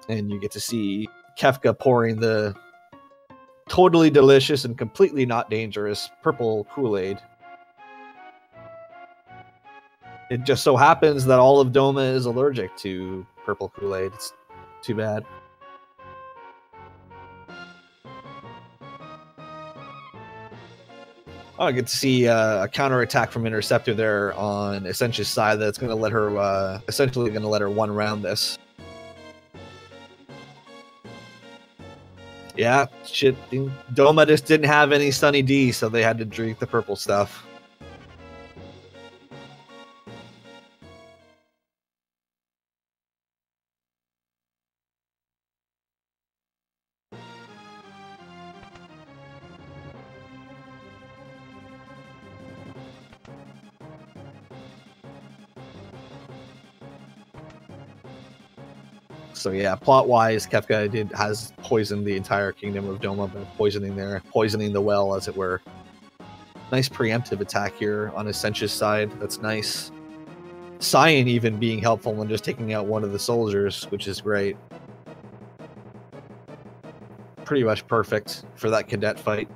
And you get to see Kefka pouring the totally delicious and completely not dangerous purple Kool-Aid. It just so happens that all of Doma is allergic to purple Kool-Aid. It's too bad. Oh, I get to see a counterattack from Interceptor there on Essentia's side that's going to let her, essentially going to let her one round this. Yeah, shit. Doma just didn't have any Sunny D, so they had to drink the purple stuff. So yeah, plot-wise, Kefka has poisoned the entire kingdom of Doma by poisoning the well, as it were. Nice preemptive attack here on Essentia's side. That's nice. Cyan even being helpful and just taking out one of the soldiers, which is great. Pretty much perfect for that cadet fight.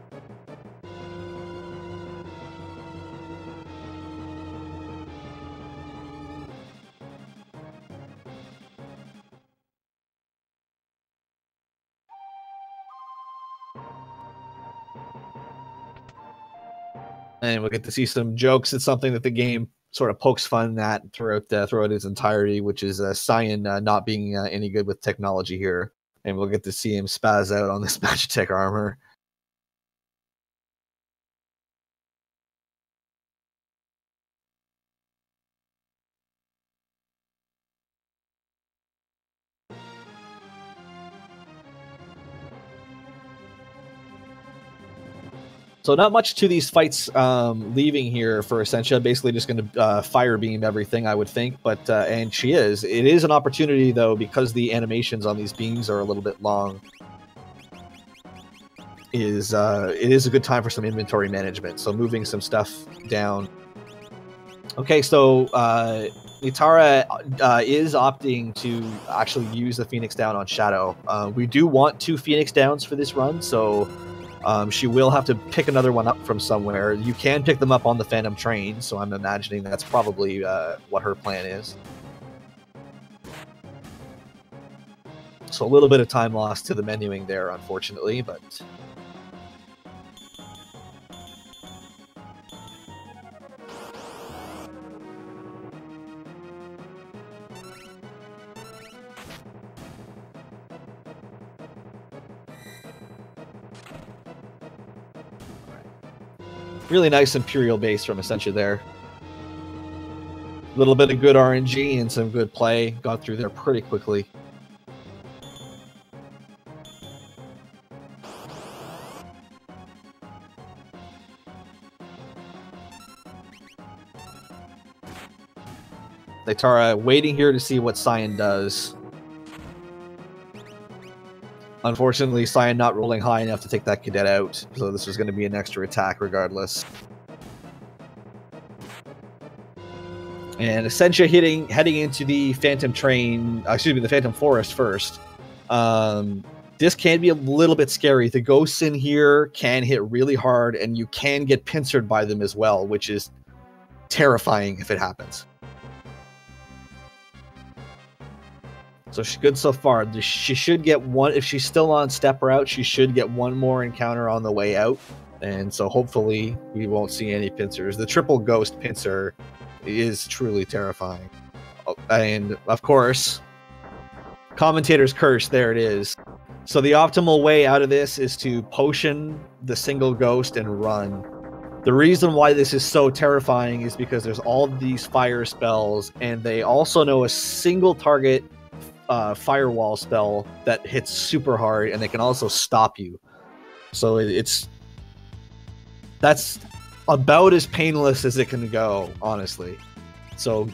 And we'll get to see some jokes. It's something that the game sort of pokes fun at throughout its entirety, which is Cyan not being any good with technology here. And we'll get to see him spaz out on this Magitech armor. So not much to these fights leaving here for Essentia. Basically just going to fire beam everything, I would think. But and she is. It is an opportunity, though, because the animations on these beams are a little bit long. It is a good time for some inventory management. So moving some stuff down. Okay, so Netera is opting to actually use the Phoenix Down on Shadow. We do want 2 Phoenix Downs for this run, so she will have to pick another one up from somewhere. You can pick them up on the Phantom Train, so I'm imagining that's probably what her plan is. So a little bit of time lost to the menuing there, unfortunately, but... Really nice Imperial base from Essentia there. A little bit of good RNG and some good play. Got through there pretty quickly. Netera waiting here to see what Cyan does. Unfortunately, Cyan not rolling high enough to take that cadet out, so this was going to be an extra attack regardless. And Essentia heading into the Phantom Train, excuse me, the Phantom Forest first. this can be a little bit scary. The ghosts in here can hit really hard, and you can get pincered by them as well, which is terrifying if it happens. So she's good so far. She should get one, if she's still on step route, she should get one more encounter on the way out. And so hopefully we won't see any pincers. The triple ghost pincer is truly terrifying. And of course, commentator's curse, there it is. So the optimal way out of this is to potion the single ghost and run. The reason why this is so terrifying is because there's all these fire spells, and they also know a single target firewall spell that hits super hard, and they can also stop you. So that's about as painless as it can go, honestly. So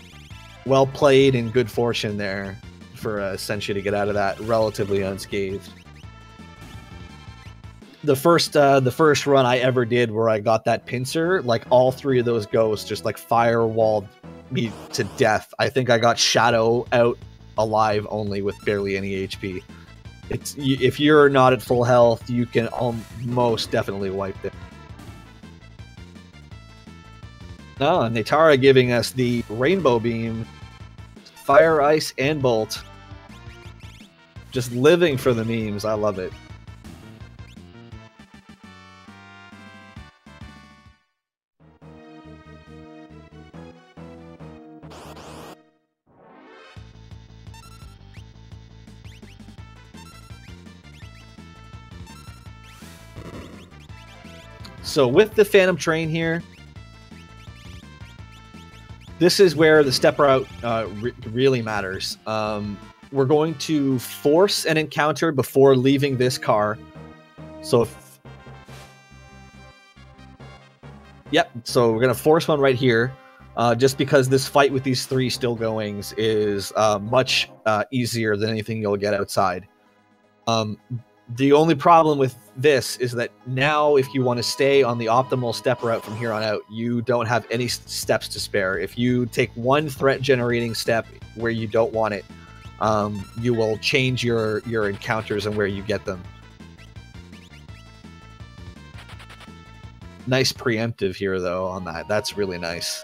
well played and good fortune there for Essentia to get out of that relatively unscathed. The first run I ever did where I got that pincer, like all three of those ghosts just like firewalled me to death. I think I got Shadow out alive only with barely any HP. If you're not at full health, you can almost definitely wipe it. Oh, and Netera giving us the Rainbow Beam, Fire, Ice, and Bolt. Just living for the memes. I love it. So with the Phantom Train here, this is where the step route really matters. We're going to force an encounter before leaving this car. So, so we're going to force one right here, just because this fight with these three still goings is much easier than anything you'll get outside. The only problem with this is that now if you want to stay on the optimal step route from here on out, you don't have any steps to spare. If you take one threat generating step where you don't want it, you will change your encounters and where you get them. Nice preemptive here though on that. That's really nice.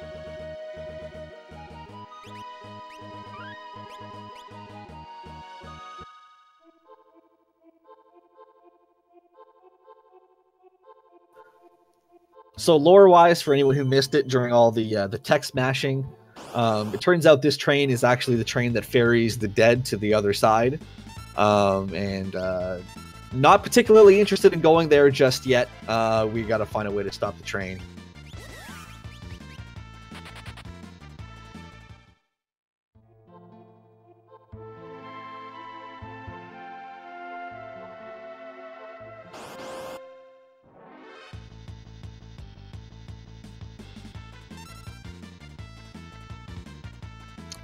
So lore-wise, for anyone who missed it during all the tech smashing, it turns out this train is actually the train that ferries the dead to the other side. Not particularly interested in going there just yet. We got to find a way to stop the train.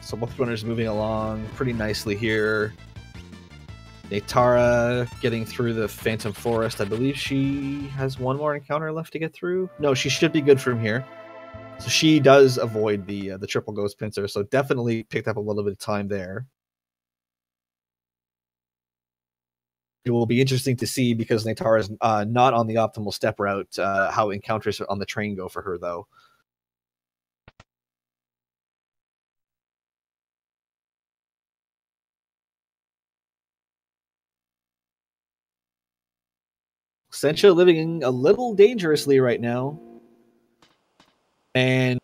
So both runners moving along pretty nicely here. Netera getting through the Phantom Forest. I believe she has one more encounter left to get through. No, she should be good from here. So she does avoid the triple ghost pincer. So definitely picked up a little bit of time there. It will be interesting to see because Netera is not on the optimal step route. How encounters on the train go for her though. Essentia living a little dangerously right now. And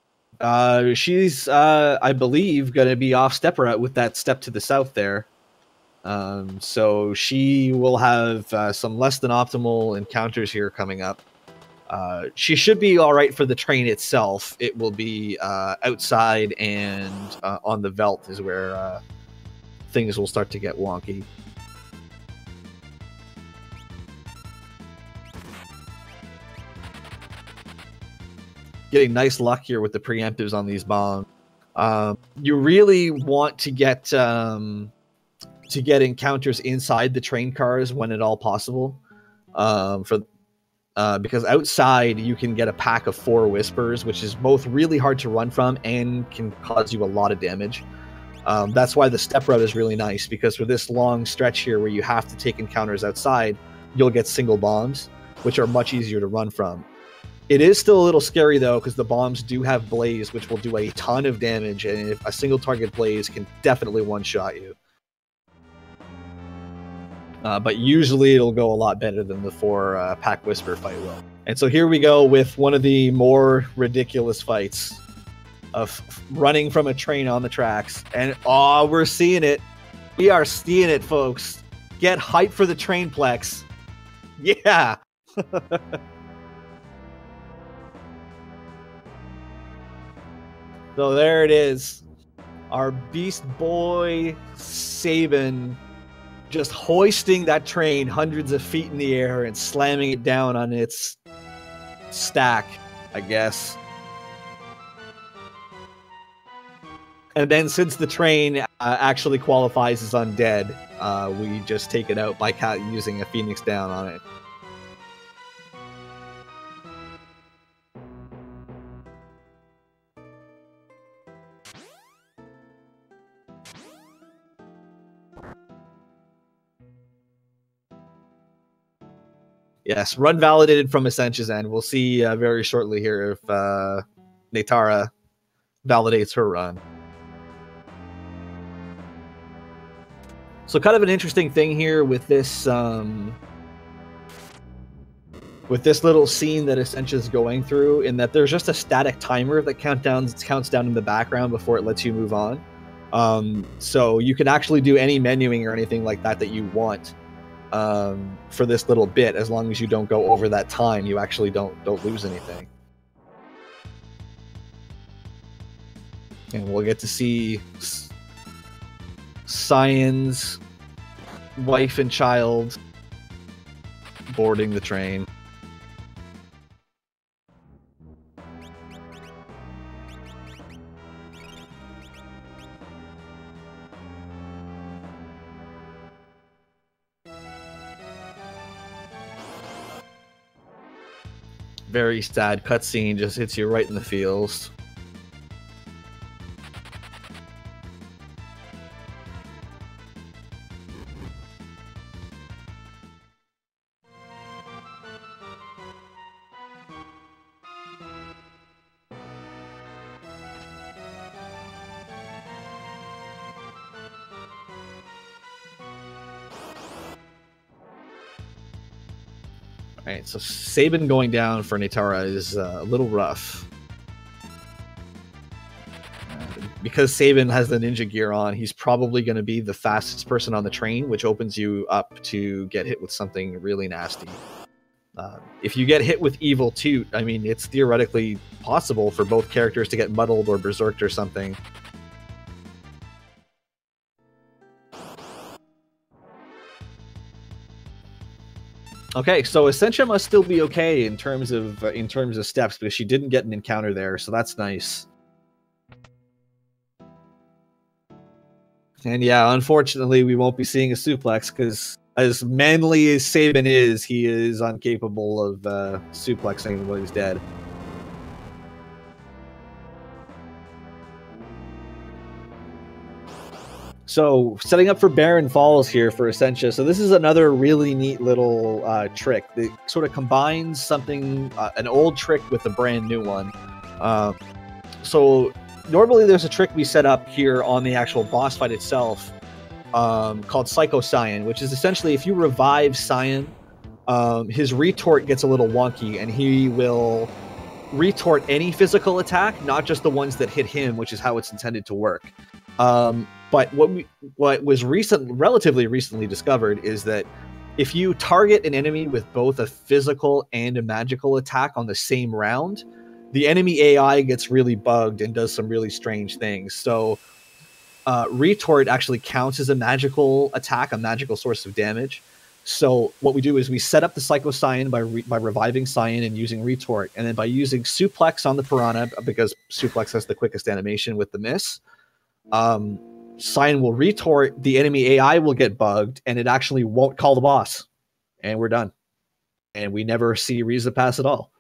she's, I believe, going to be off step route with that step to the south there. So she will have some less than optimal encounters here coming up. She should be all right for the train itself. It will be outside and on the Veldt is where things will start to get wonky. Getting nice luck here with the preemptives on these bombs. You really want to get encounters inside the train cars when at all possible. Because outside you can get a pack of 4 whispers, which is both really hard to run from and can cause you a lot of damage. That's why the step route is really nice, because for this long stretch here where you have to take encounters outside, you'll get single bombs, which are much easier to run from. It is still a little scary, though, because the bombs do have blaze, which will do a ton of damage, and if a single target blaze can definitely one-shot you. But usually it'll go a lot better than the 4 Pack Whisper fight will. And so here we go with one of the more ridiculous fights of running from a train on the tracks. And, oh, we're seeing it. We are seeing it, folks. Get hyped for the Trainplex. Yeah! So there it is. Our Beast Boy Sabin just hoisting that train hundreds of feet in the air and slamming it down on its stack, I guess. And then since the train actually qualifies as undead, we just take it out by using a Phoenix Down on it. Yes, run validated from Essentia's end. We'll see very shortly here if Netera validates her run. So kind of an interesting thing here with this little scene that Essentia's going through, in that there's just a static timer that counts down in the background before it lets you move on. So you can actually do any menuing or anything like that that you want. For this little bit, as long as you don't go over that time, you actually don't lose anything. And we'll get to see Cyan's wife and child boarding the train. Very sad cutscene, just hits you right in the feels. Alright, so Sabin going down for Netera is a little rough. Because Sabin has the ninja gear on, he's probably going to be the fastest person on the train, which opens you up to get hit with something really nasty. If you get hit with Evil Toot, I mean, it's theoretically possible for both characters to get muddled or berserked or something. Okay, so Essentia must still be okay in terms of steps, because she didn't get an encounter there, so that's nice. And yeah, unfortunately, we won't be seeing a suplex, because as manly as Sabin is, he is incapable of suplexing when he's dead. So, setting up for Barren Falls here for Essentia. So this is another really neat little trick that sort of combines something, an old trick with a brand new one. So normally there's a trick we set up here on the actual boss fight itself called Psycho Cyan, which is essentially if you revive Cyan, his retort gets a little wonky, and he will retort any physical attack, not just the ones that hit him, which is how it's intended to work. But what was relatively recently discovered is that if you target an enemy with both a physical and a magical attack on the same round, the enemy AI gets really bugged and does some really strange things. So retort actually counts as a magical attack, a magical source of damage. So what we do is we set up the Psycho Cyan by reviving Cyan and using retort, and then by using suplex on the Piranha, because suplex has the quickest animation with the miss. Cyan will retort, the enemy AI will get bugged, and it actually won't call the boss. And we're done. And we never see Riza pass at all.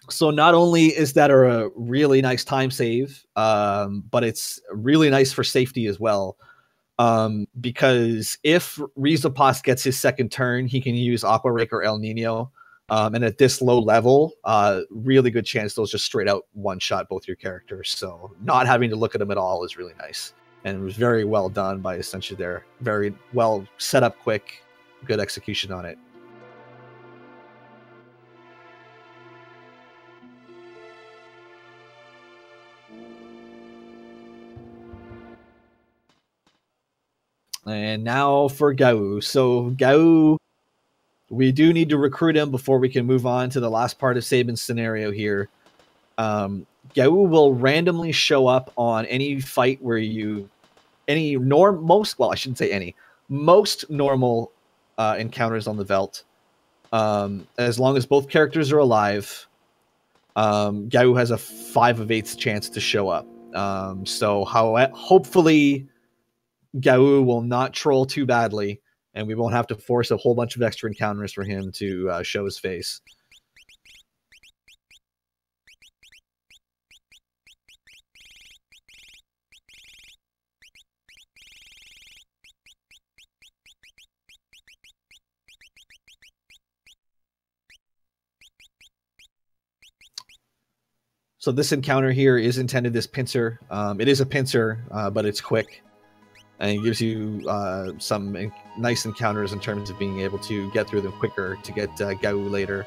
So not only is that a really nice time save, but it's really nice for safety as well. Because if Rizopos gets his second turn, he can use Aqua Rake or El Nino. And at this low level, really good chance they'll just straight out one-shot both your characters. So not having to look at them at all is really nice. And it was very well done by Essentia there. Very well set up quick, good execution on it. And now for Gau. So Gau, we do need to recruit him before we can move on to the last part of Sabin's scenario here. Gau will randomly show up on any fight where you, most normal encounters on the Veldt. As long as both characters are alive, Gau has a 5 of 8 chance to show up. So hopefully Gau will not troll too badly, and we won't have to force a whole bunch of extra encounters for him to show his face. So this encounter here is intended as pincer. It is a pincer, but it's quick. And it gives you some nice encounters in terms of being able to get through them quicker to get Gau later.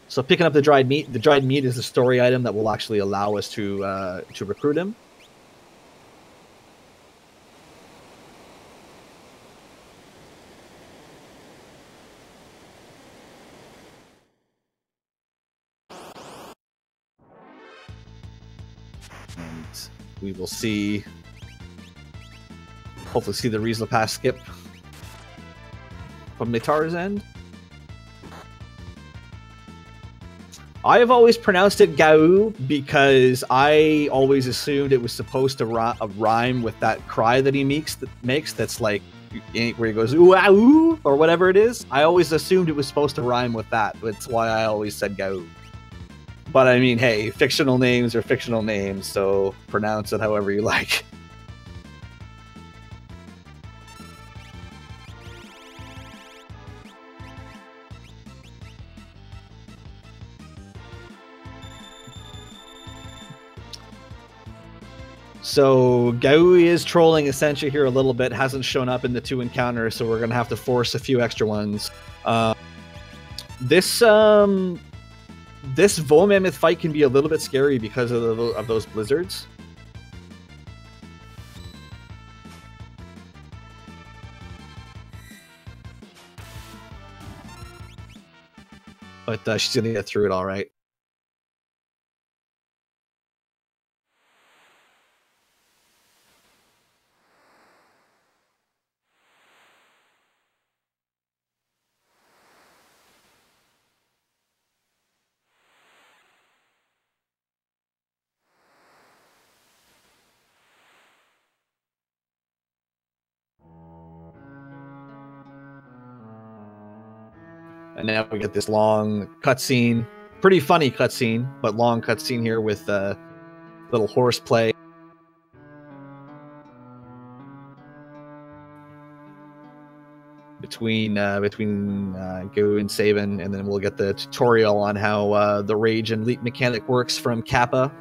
So picking up the dried meat is the story item that will actually allow us to recruit him. And we will see, hopefully see the Riesla Pass skip from Netera's end. I have always pronounced it Gau because I always assumed it was supposed to rhyme with that cry that he makes. That's like where he goes ooh ah ooh or whatever it is. I always assumed it was supposed to rhyme with that. That's why I always said Gau. But I mean, hey, fictional names are fictional names, so pronounce it however you like. So Gau is trolling Essentia here a little bit, hasn't shown up in the 2 encounters, so we're going to have to force a few extra ones. This Vomammoth fight can be a little bit scary because of those blizzards. But she's going to get through it all right. And now we get this long cutscene, pretty funny cutscene, but long cutscene here with little horseplay. Between Gau and Sabin, and then we'll get the tutorial on how the rage and leap mechanic works from Kappa.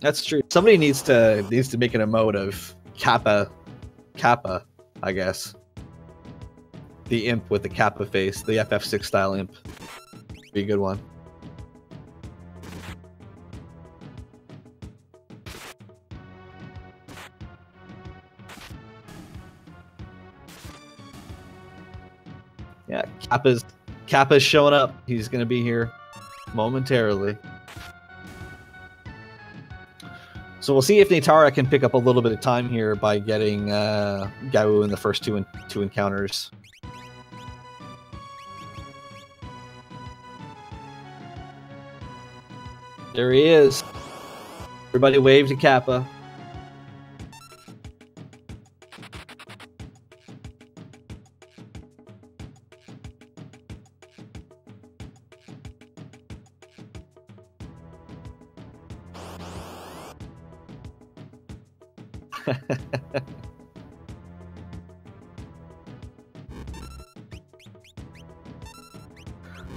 That's true. Somebody needs to make an emote of Kappa, I guess. The imp with the Kappa face, the FF6 style imp. Be a good one. Yeah, Kappa's showing up. He's gonna be here momentarily. So we'll see if Netera can pick up a little bit of time here by getting Gau in the first two encounters. There he is. Everybody wave to Kappa.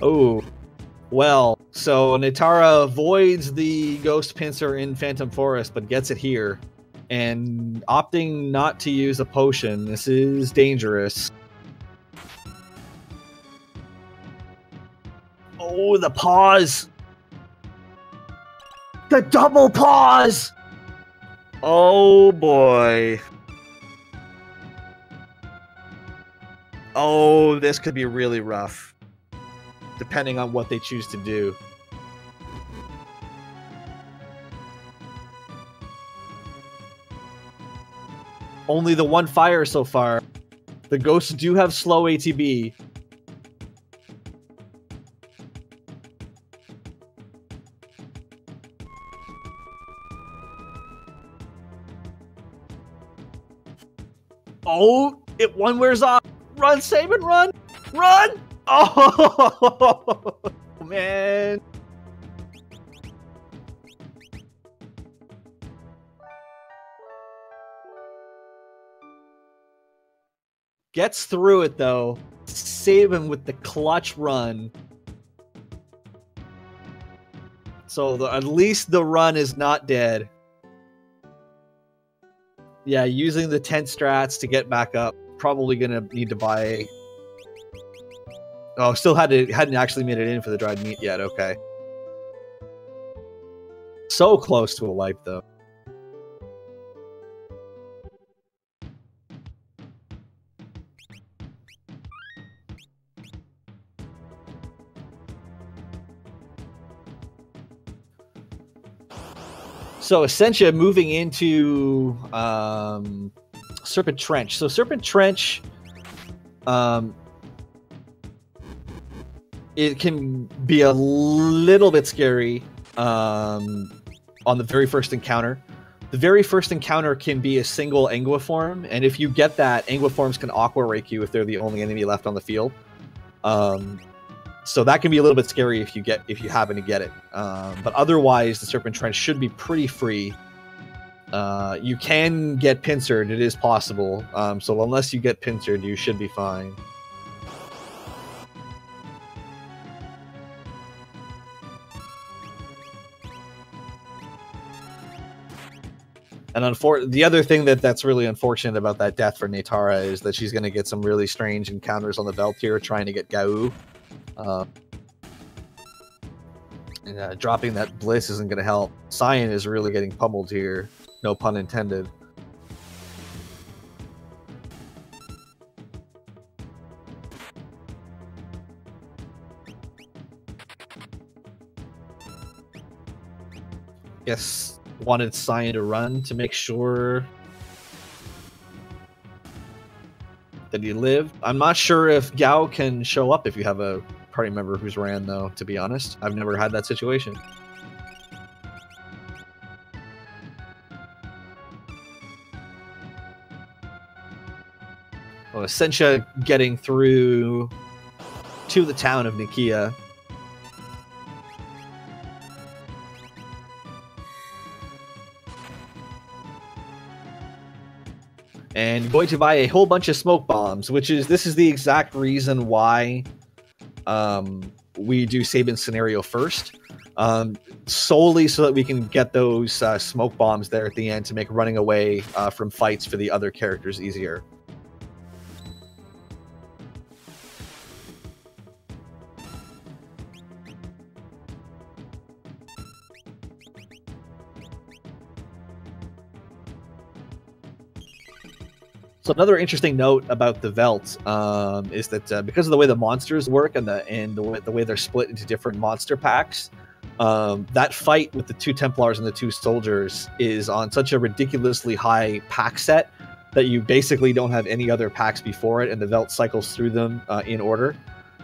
Oh, well, so Netera avoids the Ghost Pincer in Phantom Forest, but gets it here. And opting not to use a potion. This is dangerous. Oh, the pause! The double pause! Oh, boy. Oh, this could be really rough. Depending on what they choose to do. Only the one fire so far. The ghosts do have slow ATB. Oh, one wears off. Run, Saban, run! Run! Oh, man. Gets through it, though. Saban with the clutch run. So at least the run is not dead. Yeah, using the tent strats to get back up. Probably gonna need to buy... Oh, still hadn't actually made it in for the dried meat yet, okay. So close to a wipe, though. So Essentia moving into Serpent Trench. So Serpent Trench, it can be a little bit scary on the very first encounter. The very first encounter can be a single Anguiform, and if you get that, Anguiforms can Aqua Rake you if they're the only enemy left on the field. So that can be a little bit scary if you happen to get it. But otherwise, the Serpent Trench should be pretty free. You can get pincered; it is possible. So unless you get pincered, you should be fine. And the other thing that's really unfortunate about that death for Netera is that she's going to get some really strange encounters on the belt here, trying to get Gau. And dropping that Bliss isn't going to help. Cyan is really getting pummeled here. No pun intended. Yes, wanted Cyan to run to make sure that he lived. I'm not sure if Gau can show up if you have a party member who's ran, though, to be honest. I've never had that situation. Well, Essentia getting through to the town of Nikia. And going to buy a whole bunch of smoke bombs, this is the exact reason why we do Saban's scenario first. Solely so that we can get those smoke bombs there at the end to make running away from fights for the other characters easier. So another interesting note about the Velt is that because of the way the monsters work and the way they're split into different monster packs, that fight with the 2 Templars and the 2 soldiers is on such a ridiculously high pack set that you basically don't have any other packs before it, and the Velt cycles through them in order.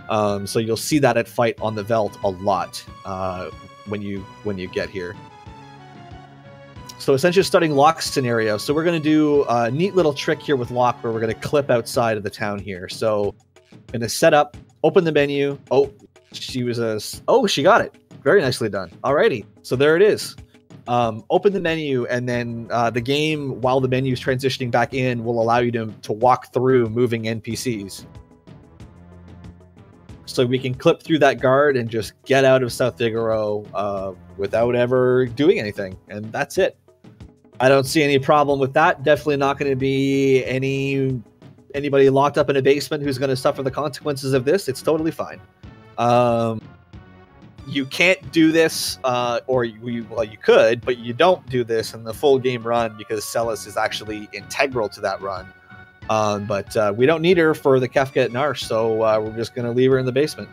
So you'll see that at fight on the Velt a lot when you get here. So essentially starting Locke's scenario. So we're going to do a neat little trick here with Locke where we're going to clip outside of the town here. So I'm going to set up, open the menu. Oh, she got it. Very nicely done. Alrighty. So there it is. Open the menu, and then the game, while the menu is transitioning back in, will allow you to walk through moving NPCs. So we can clip through that guard and just get out of South Figaro without ever doing anything. And that's it. I don't see any problem with that. Definitely not going to be anybody locked up in a basement who's going to suffer the consequences of this. It's totally fine. You can't do this, or you could, but you don't do this in the full game run because Celis is actually integral to that run. But we don't need her for the Kefka at Narshe, so we're just going to leave her in the basement.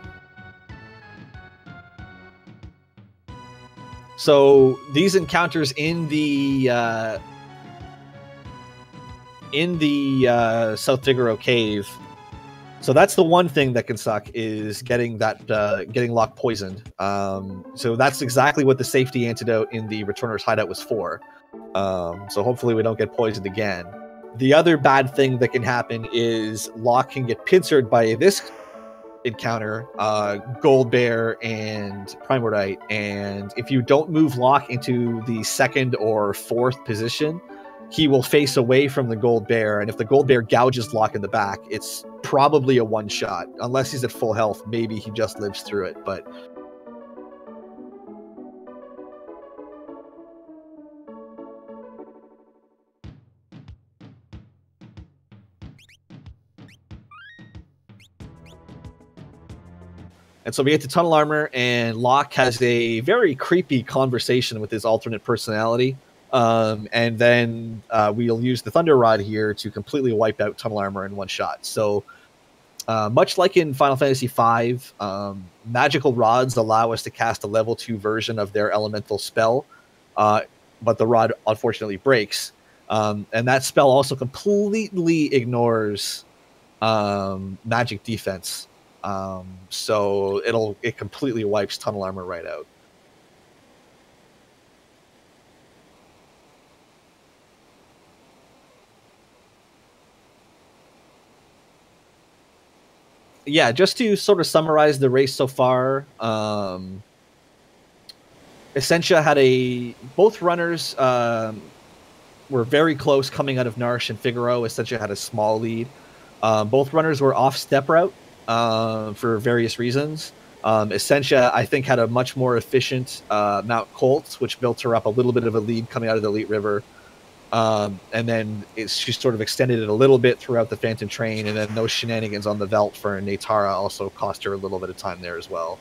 So these encounters in the South Figaro cave. So that's the one thing that can suck, is getting Locke poisoned. So that's exactly what the safety antidote in the Returner's hideout was for. So hopefully we don't get poisoned again. The other bad thing that can happen is Locke can get pincered by this encounter, Gold Bear and Primordite, and if you don't move Locke into the 2nd or 4th position, he will face away from the Gold Bear, and if the Gold Bear gouges Locke in the back, it's probably a one-shot. Unless he's at full health, maybe he just lives through it, but and so we get to Tunnel Armor, and Locke has a very creepy conversation with his alternate personality. And then we'll use the Thunder Rod here to completely wipe out Tunnel Armor in one shot. So much like in Final Fantasy V, magical rods allow us to cast a level 2 version of their elemental spell, but the rod unfortunately breaks. And that spell also completely ignores magic defense. So it completely wipes Tunnel Armor right out. Yeah, just to sort of summarize the race so far, Essentia had both runners were very close coming out of Narshe and Figaro. Essentia had a small lead. Both runners were off step route for various reasons. Essentia, I think, had a much more efficient Mount Colts, which built her up a little bit of a lead coming out of the Elite River. And then she sort of extended it a little bit throughout the Phantom Train, and then those shenanigans on the Velt for Netera also cost her a little bit of time there as well.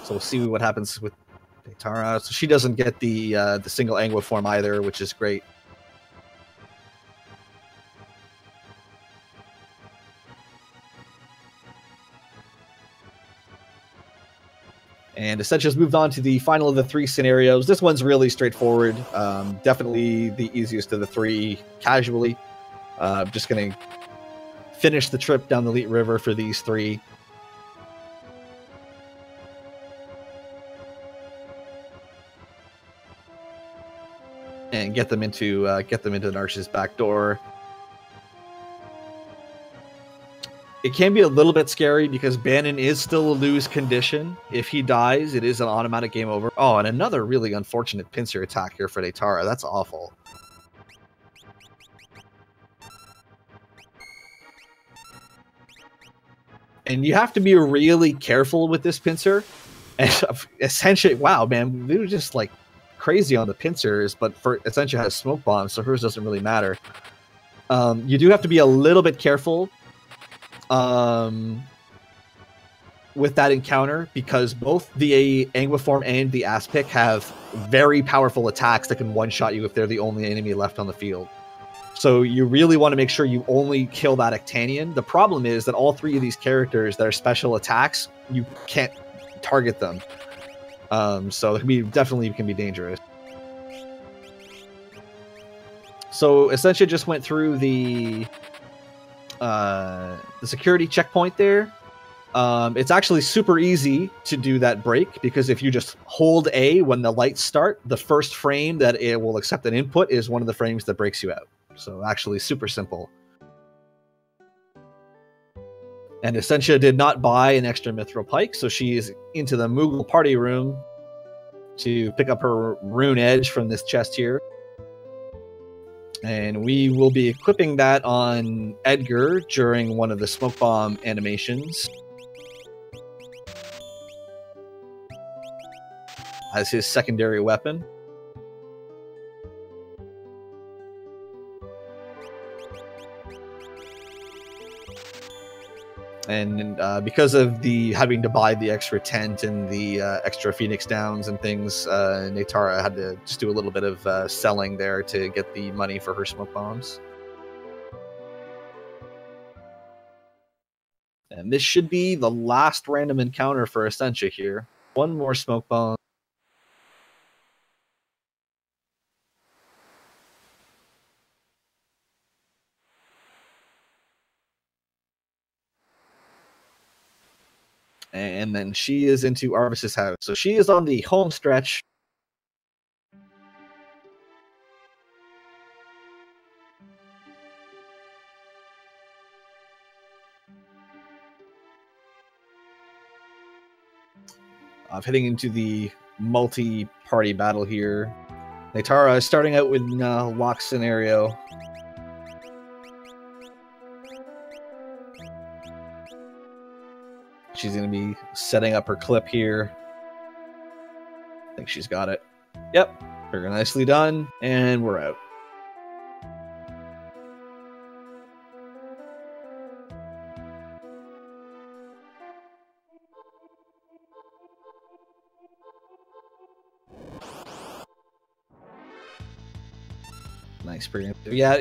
So we'll see what happens with Netera. So she doesn't get the single Angua form either, which is great. And Essentia's moved on to the final of the 3 scenarios. This one's really straightforward. Definitely the easiest of the 3 casually. I'm just going to finish the trip down the Elite River for these 3. And get them into Narshe's back door. It can be a little bit scary because Bannon is still a lose condition. If he dies, it is an automatic game over. Oh, and another really unfortunate pincer attack here for Netera. That's awful. And you have to be really careful with this pincer. And essentially, wow, man, they were just like crazy on the pincers, but for Essentia has smoke bombs, so hers doesn't really matter. You do have to be a little bit careful with that encounter, because both the Anguiform and the Aspic have very powerful attacks that can one-shot you if they're the only enemy left on the field. So you really want to make sure you only kill that Ectanian. The problem is that all three of these characters that are special attacks, you can't target them. So it can be, definitely can be dangerous. So Essentia just went through the security checkpoint there. It's actually super easy to do that break, because if you just hold A when the lights start, the first frame that it will accept an input is one of the frames that breaks you out. So actually super simple. And Essentia did not buy an extra Mithril Pike, so she is into the Moogle party room to pick up her Rune Edge from this chest here. And we will be equipping that on Edgar during one of the smoke bomb animations as his secondary weapon. And because of the having to buy the extra tent and the extra Phoenix Downs and things, Netera had to just do a little bit of selling there to get the money for her smoke bombs. And this should be the last random encounter for Essentia here. One more smoke bomb. And then she is into Arvis's house. So she is on the home stretch. Heading into the multi-party battle here. Netera is starting out with lock scenario. She's going to be setting up her clip here. I think she's got it. Yep, very nicely done, and we're out. Nice preemptive. Yeah,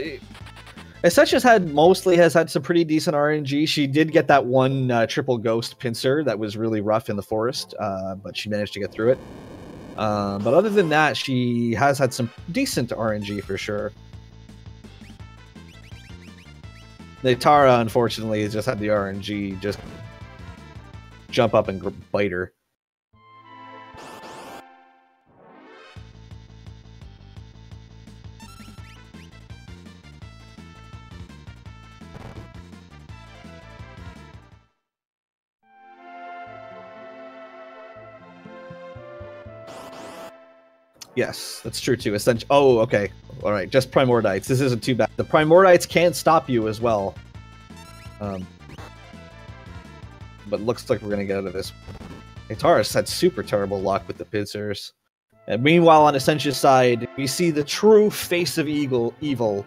Essentia's mostly has had some pretty decent RNG. She did get that one triple ghost pincer that was really rough in the forest, but she managed to get through it. But other than that, she has had some decent RNG for sure. Netera, unfortunately, has just had the RNG just jump up and bite her. Yes, that's true too. Oh, okay. All right, just Primordites. This isn't too bad. The Primordites can stop you as well. But looks like we're going to get out of this. Netera's had super terrible luck with the pincers. And meanwhile, on Essentia's side, we see the true face of evil,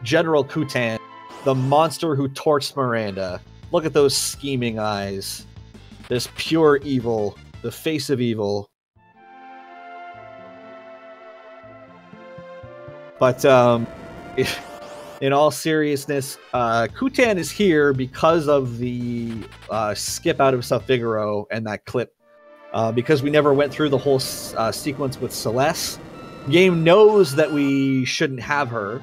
General Kutan, the monster who torched Miranda. Look at those scheming eyes. This pure evil, the face of evil. But in all seriousness, Kutan is here because of the skip out of Figaro and that clip. Because we never went through the whole sequence with Celeste. Game knows that we shouldn't have her,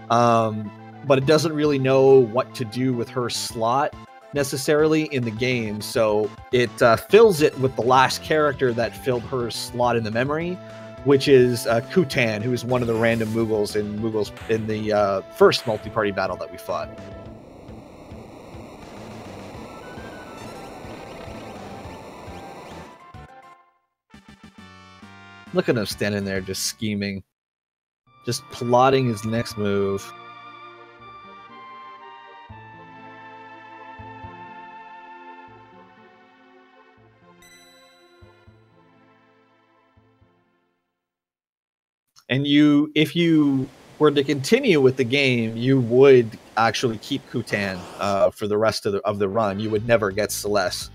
but it doesn't really know what to do with her slot necessarily in the game. So it fills it with the last character that filled her slot in the memory, which is Kutan, who is one of the random Moogles in the first multi-party battle that we fought. Look at him standing there just scheming. Just plotting his next move. And if you were to continue with the game, you would actually keep Kutan for the rest of the run. You would never get Celeste,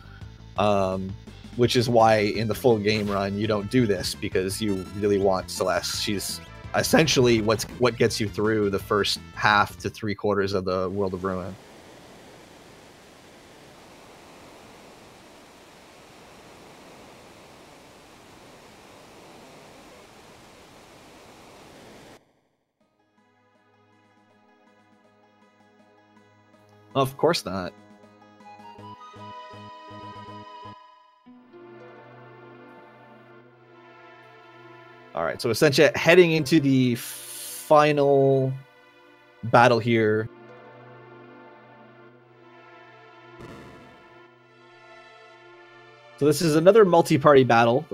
which is why in the full game run you don't do this, because you really want Celeste. She's essentially what gets you through the first half to 3/4 of the World of Ruin. Of course not. All right, so Essentia heading into the final battle here. So this is another multi-party battle.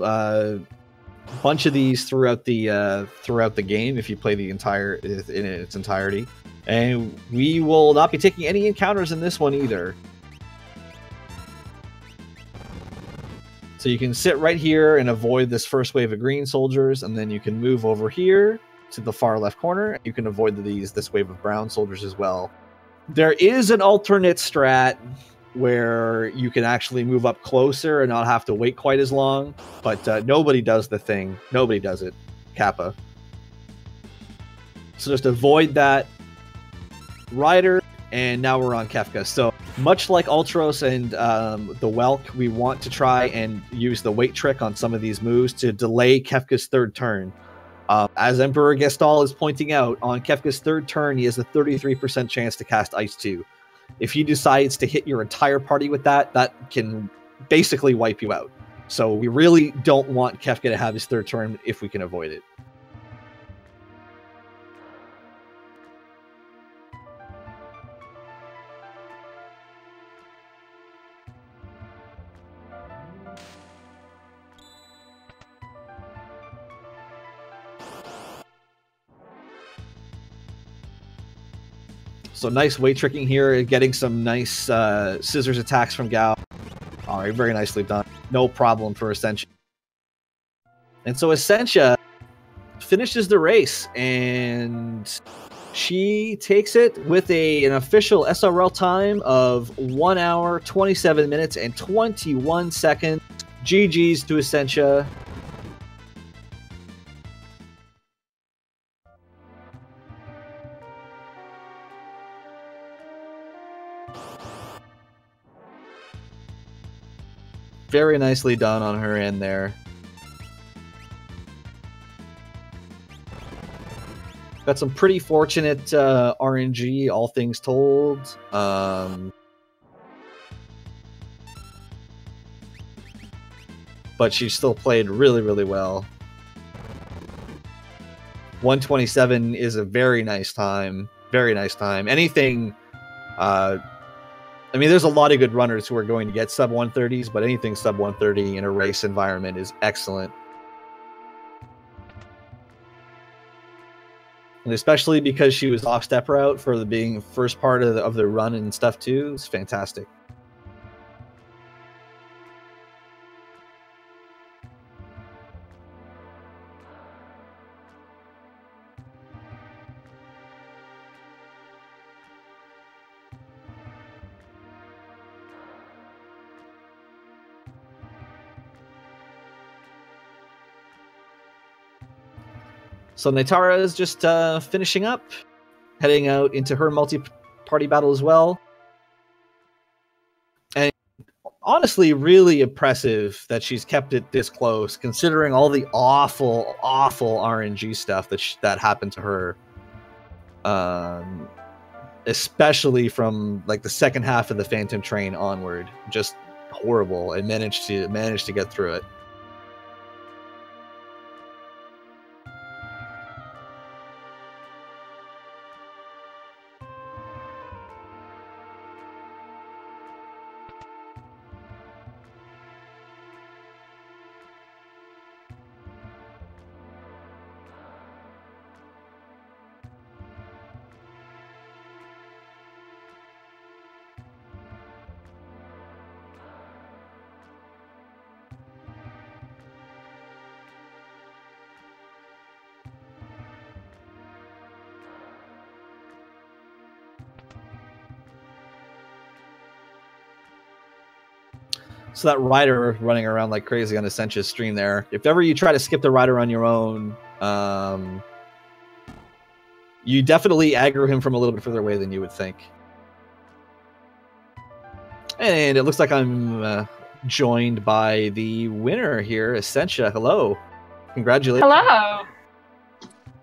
Bunch of these throughout the game if you play the entire in its entirety, and we will not be taking any encounters in this one either. So you can sit right here and avoid this first wave of green soldiers, and then you can move over here to the far left corner. You can avoid this wave of brown soldiers as well. There is an alternate strat where you can actually move up closer and not have to wait quite as long, but nobody does the thing. Nobody does it. Kappa. So just avoid that rider, and now we're on Kefka. So much like Ultros and the Welk, we want to try and use the wait trick on some of these moves to delay Kefka's third turn. As Emperor Gestal is pointing out, on Kefka's third turn, he has a 33% chance to cast Ice 2. If he decides to hit your entire party with that, that can basically wipe you out. So we really don't want Kefka to have his third turn if we can avoid it. So nice weight tricking here, getting some nice scissors attacks from Gao. All right, very nicely done. No problem for Essentia. And so Essentia finishes the race, and she takes it with an official SRL time of 1 hour, 27 minutes, and 21 seconds. GG's to Essentia. Very nicely done on her end there. Got some pretty fortunate RNG, all things told. But she still played really, really well. 127 is a very nice time. Very nice time. Anything... I mean, there's a lot of good runners who are going to get sub 130s, but anything sub 130 in a race environment is excellent. And especially because she was off step route for being first part of the run and stuff too, it's fantastic. So Netera is just finishing up, heading out into her multi-party battle as well. And honestly, really impressive that she's kept it this close, considering all the awful, awful RNG stuff that happened to her. Especially from like the second half of the Phantom Train onward, just horrible, and managed to get through it. So that rider running around like crazy on Essentia's stream there. If ever you try to skip the rider on your own, you definitely aggro him from a little bit further away than you would think. And it looks like I'm joined by the winner here, Essentia. Hello. Congratulations. Hello.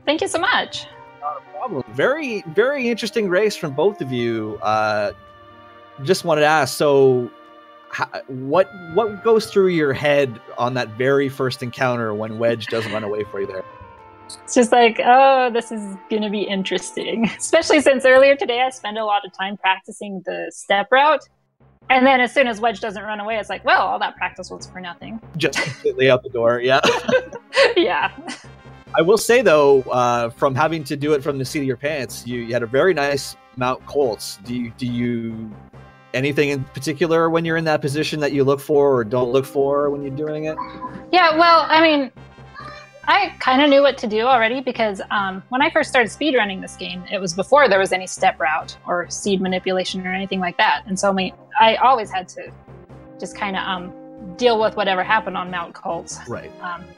Thank you so much. Not a problem. Very, very interesting race from both of you. Just wanted to ask, so what goes through your head on that very first encounter when Wedge doesn't run away for you there? It's just like, oh, this is going to be interesting. Especially since earlier today I spent a lot of time practicing the step route. And then as soon as Wedge doesn't run away, it's like, well, all that practice was for nothing. Just completely out the door, yeah. Yeah. I will say, though, from having to do it from the seat of your pants, you had a very nice mount Colts. Do you anything in particular when you're in that position that you look for or don't look for when you're doing it? Yeah, well, I mean, I kind of knew what to do already because when I first started speedrunning this game, it was before there was any step route or seed manipulation or anything like that. And so I always had to just kind of deal with whatever happened on Mount Colts. Right.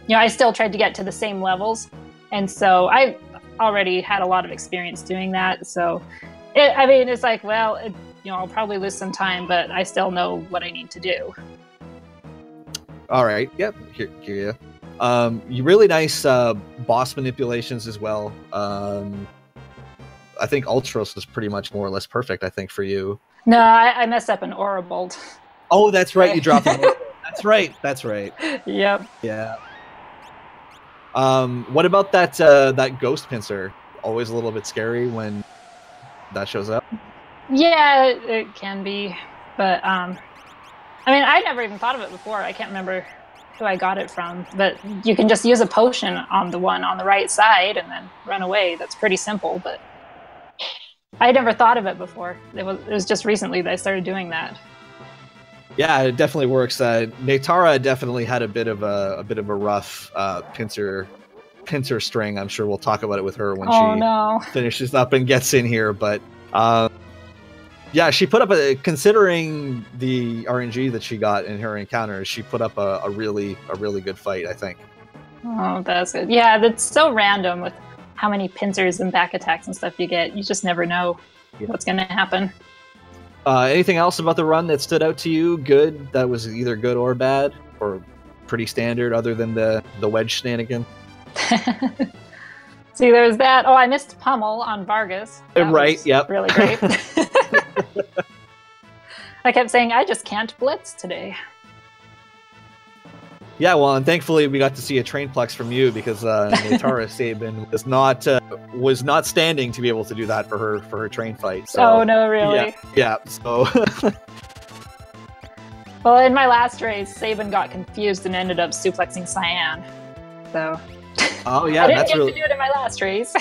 I still tried to get to the same levels. And so I already had a lot of experience doing that. So, it's like, well, I'll probably lose some time, but I still know what I need to do. All right. Yep. Hear you. You really nice boss manipulations as well. I think Ultros was pretty much more or less perfect, I think, for you. No, I messed up an Aura Bolt. Oh, that's right. You dropped an Aura Bolt. That's right. Yep. Yeah. What about that Ghost Pincer? Always a little bit scary when that shows up? Yeah, it can be. But, I never even thought of it before. I can't remember who I got it from. But you can just use a potion on the one on the right side and then run away. That's pretty simple, but I never thought of it before. It was just recently that I started doing that. Yeah, it definitely works. Netera definitely had a bit of a rough pincer string. I'm sure we'll talk about it with her when she finishes up and gets in here. But yeah, she put up considering the RNG that she got in her encounters, she put up a really good fight, I think. Oh, that's good. Yeah, that's so random with how many pincers and back attacks and stuff you get. You just never know what's going to happen. Anything else about the run that stood out to you? Good, that was either good or bad, or pretty standard, other than the Wedge shenanigan? See, there's that. Oh, I missed Pummel on Vargas. Right, yep. Really great. I kept saying, I just can't blitz today. Yeah, well, and thankfully we got to see a Trainplex from you because Netera Sabin was not standing to be able to do that for her train fight. So, oh no, really? Yeah. So. Well, in my last race, Sabin got confused and ended up suplexing Cyan. So. Oh yeah, I didn't get to do it in my last race.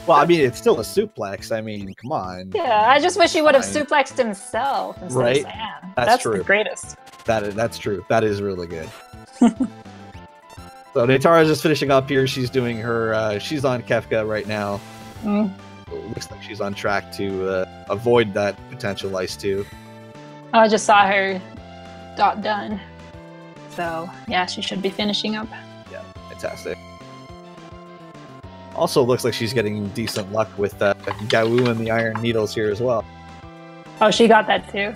Well, it's still a suplex. Come on. Yeah, I just wish he would have suplexed himself instead right? of Cyan. That's true. The greatest. That's true. That is really good. So Netera's just finishing up here. She's doing her. She's on Kefka right now. Mm. It looks like she's on track to avoid that potential Ice 2. I just saw her got done. So yeah, she should be finishing up. Yeah, fantastic. Also looks like she's getting decent luck with Gau and the Iron Needles here as well. Oh, she got that too.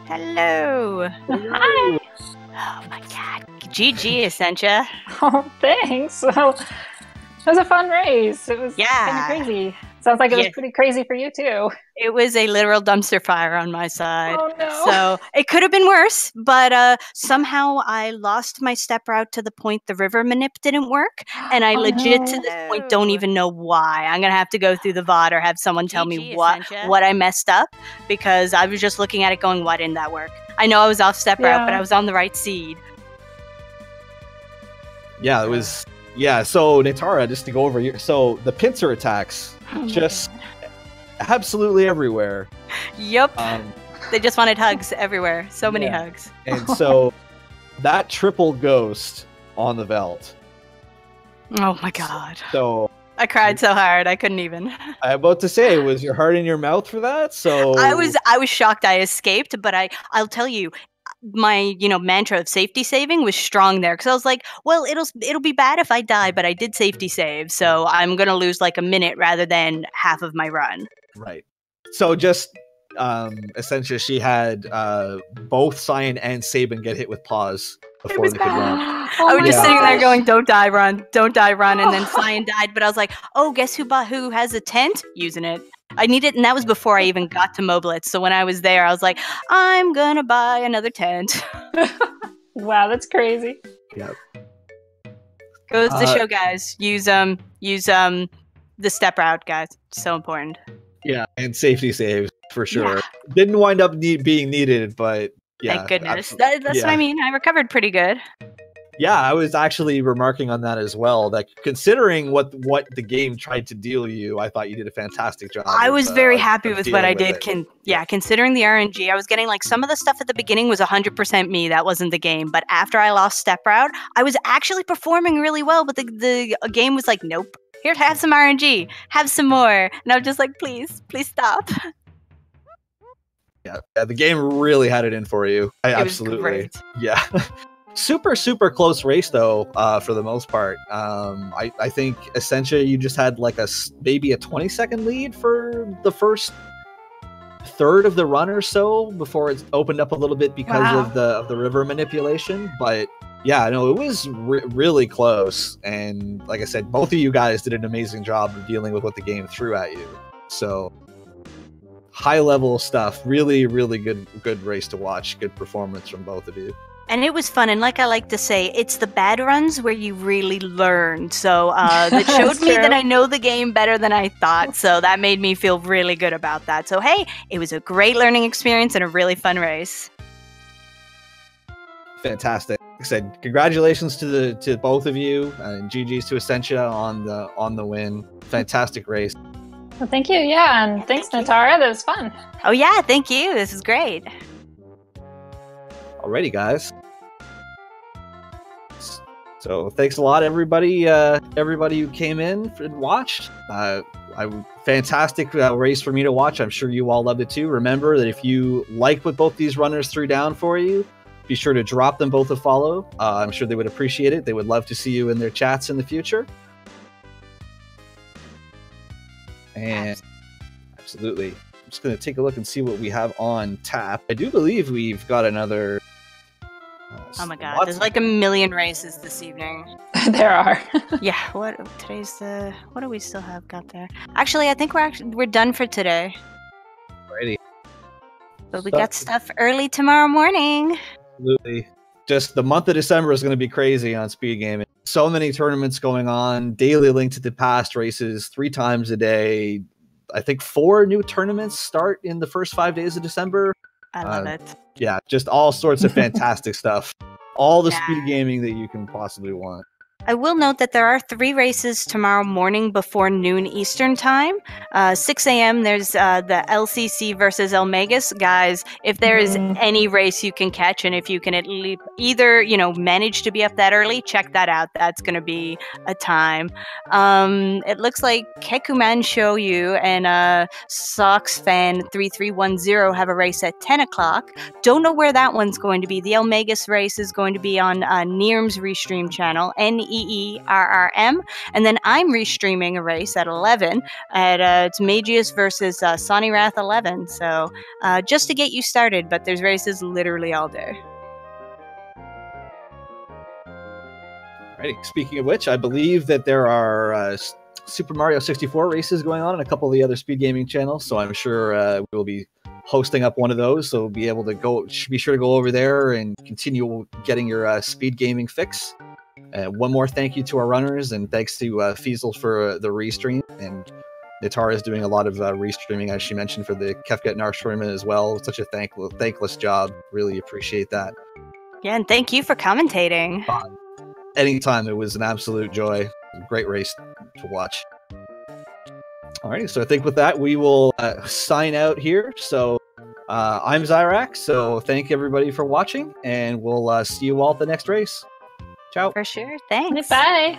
Hello. Hi. Oh my god. GG, Essentia. Oh, thanks. Well, it was a fun race. It was kind of crazy. Sounds like it was pretty crazy for you too. It was a literal dumpster fire on my side. Oh no. So it could have been worse, but somehow I lost my step route to the point the river manip didn't work. And I to this point don't even know why. I'm going to have to go through the VOD or have someone tell me what I messed up, because I was just looking at it going, why didn't that work? I know I was off step route, but I was on the right seed. Yeah, it was... Yeah, so Netera, just to go over here, so the pincer attacks, just absolutely everywhere. Yep. They just wanted hugs everywhere. So many hugs. And so that triple ghost on the Veld. Oh my god. So I cried so hard I couldn't even. I'm about to say, was your heart in your mouth for that? So I was shocked I escaped, but I'll tell you, my mantra of safety saving was strong there, because I was like, well, it'll be bad if I die, but I did safety save, so I'm gonna lose like a minute rather than half of my run. Right. So just Essentia, she had both Cyan and Sabin get hit with pause before they could run. I was just sitting there going, don't die, run, and then Cyan died, but I was like, oh, guess who has a tent? Using it. I need it, and that was before I even got to Moblitz. So when I was there, I was like, I'm gonna buy another tent. Wow, that's crazy. Yep. Goes to show, guys. Use the step route, guys. So important. Yeah, and safety saves for sure. Yeah. Didn't wind up being needed, but yeah. Thank goodness. That's what I mean. I recovered pretty good. Yeah, I was actually remarking on that as well. That considering what the game tried to deal you, I thought you did a fantastic job. I was very happy with what I did. Considering the RNG, I was getting like some of the stuff at the beginning was 100% me. That wasn't the game. But after I lost step route, I was actually performing really well. But the game was like, nope. Here, have some RNG. Have some more. And I'm just like, please stop. Yeah, the game really had it in for you. Absolutely. Was great. Yeah. Super close race though, for the most part. I think Essentia, you just had like maybe a 20-second lead for the first third of the run or so before it opened up a little bit because of the river manipulation. But yeah, no, it was really close. And like I said, both of you guys did an amazing job of dealing with what the game threw at you. So high level stuff. Really good race to watch. Good performance from both of you. And it was fun, and like I like to say, it's the bad runs where you really learn. So that showed me that I know the game better than I thought, so that made me feel really good about that. So hey, it was a great learning experience and a really fun race. Fantastic. Like I said, congratulations to both of you, and GG's to Essentia on the win. Fantastic race. Well, thank you. Yeah, and thanks, Netera. That was fun. Oh yeah, thank you. This is great. Alrighty, guys. So thanks a lot, everybody who came in and watched. Fantastic race for me to watch. I'm sure you all loved it too. Remember that if you like what both these runners threw down for you, be sure to drop them both a follow. I'm sure they would appreciate it. They would love to see you in their chats in the future. And absolutely. I'm just going to take a look and see what we have on tap. I do believe we've got another... oh my god, there's like a million races this evening. There are. Yeah, what do we still have got there? Actually, I think we're done for today. Alrighty. But we got stuff early tomorrow morning. Absolutely. Just the month of December is going to be crazy on speed gaming. So many tournaments going on, daily link to the past races 3 times a day. I think 4 new tournaments start in the first 5 days of December. I love it. Yeah, just all sorts of fantastic stuff. All the speed gaming that you can possibly want. I will note that there are 3 races tomorrow morning before noon Eastern time. 6 a.m. there's the LCC versus El Megas. Guys, if there is any race you can catch, and if you can at least either, manage to be up that early, check that out. That's going to be a time. It looks like Kekuman Shoyu and Sox Fan 3310 have a race at 10 o'clock. Don't know where that one's going to be. The El Megas race is going to be on Neerm's Restream channel, NEERRM, and then I'm restreaming a race at 11 at it's Magius versus Sonny Wrath 11. So just to get you started, but there's races literally all day. Alrighty. Speaking of which, I believe that there are Super Mario 64 races going on a couple of the other speed gaming channels, so I'm sure we'll be hosting up one of those, so be able to be sure to go over there and continue getting your speed gaming fix. One more thank you to our runners, and thanks to Fiesel for the restream, and Netera is doing a lot of restreaming, as she mentioned, for the Kefka Narshe tournament as well. Such a thankless job. Really appreciate that. Yeah, and thank you for commentating. Anytime. It was an absolute joy. Great race to watch. Alrighty, so I think with that, we will sign out here. So I'm Zyrax, so thank everybody for watching, and we'll see you all at the next race. Ciao. For sure. Thanks. Bye.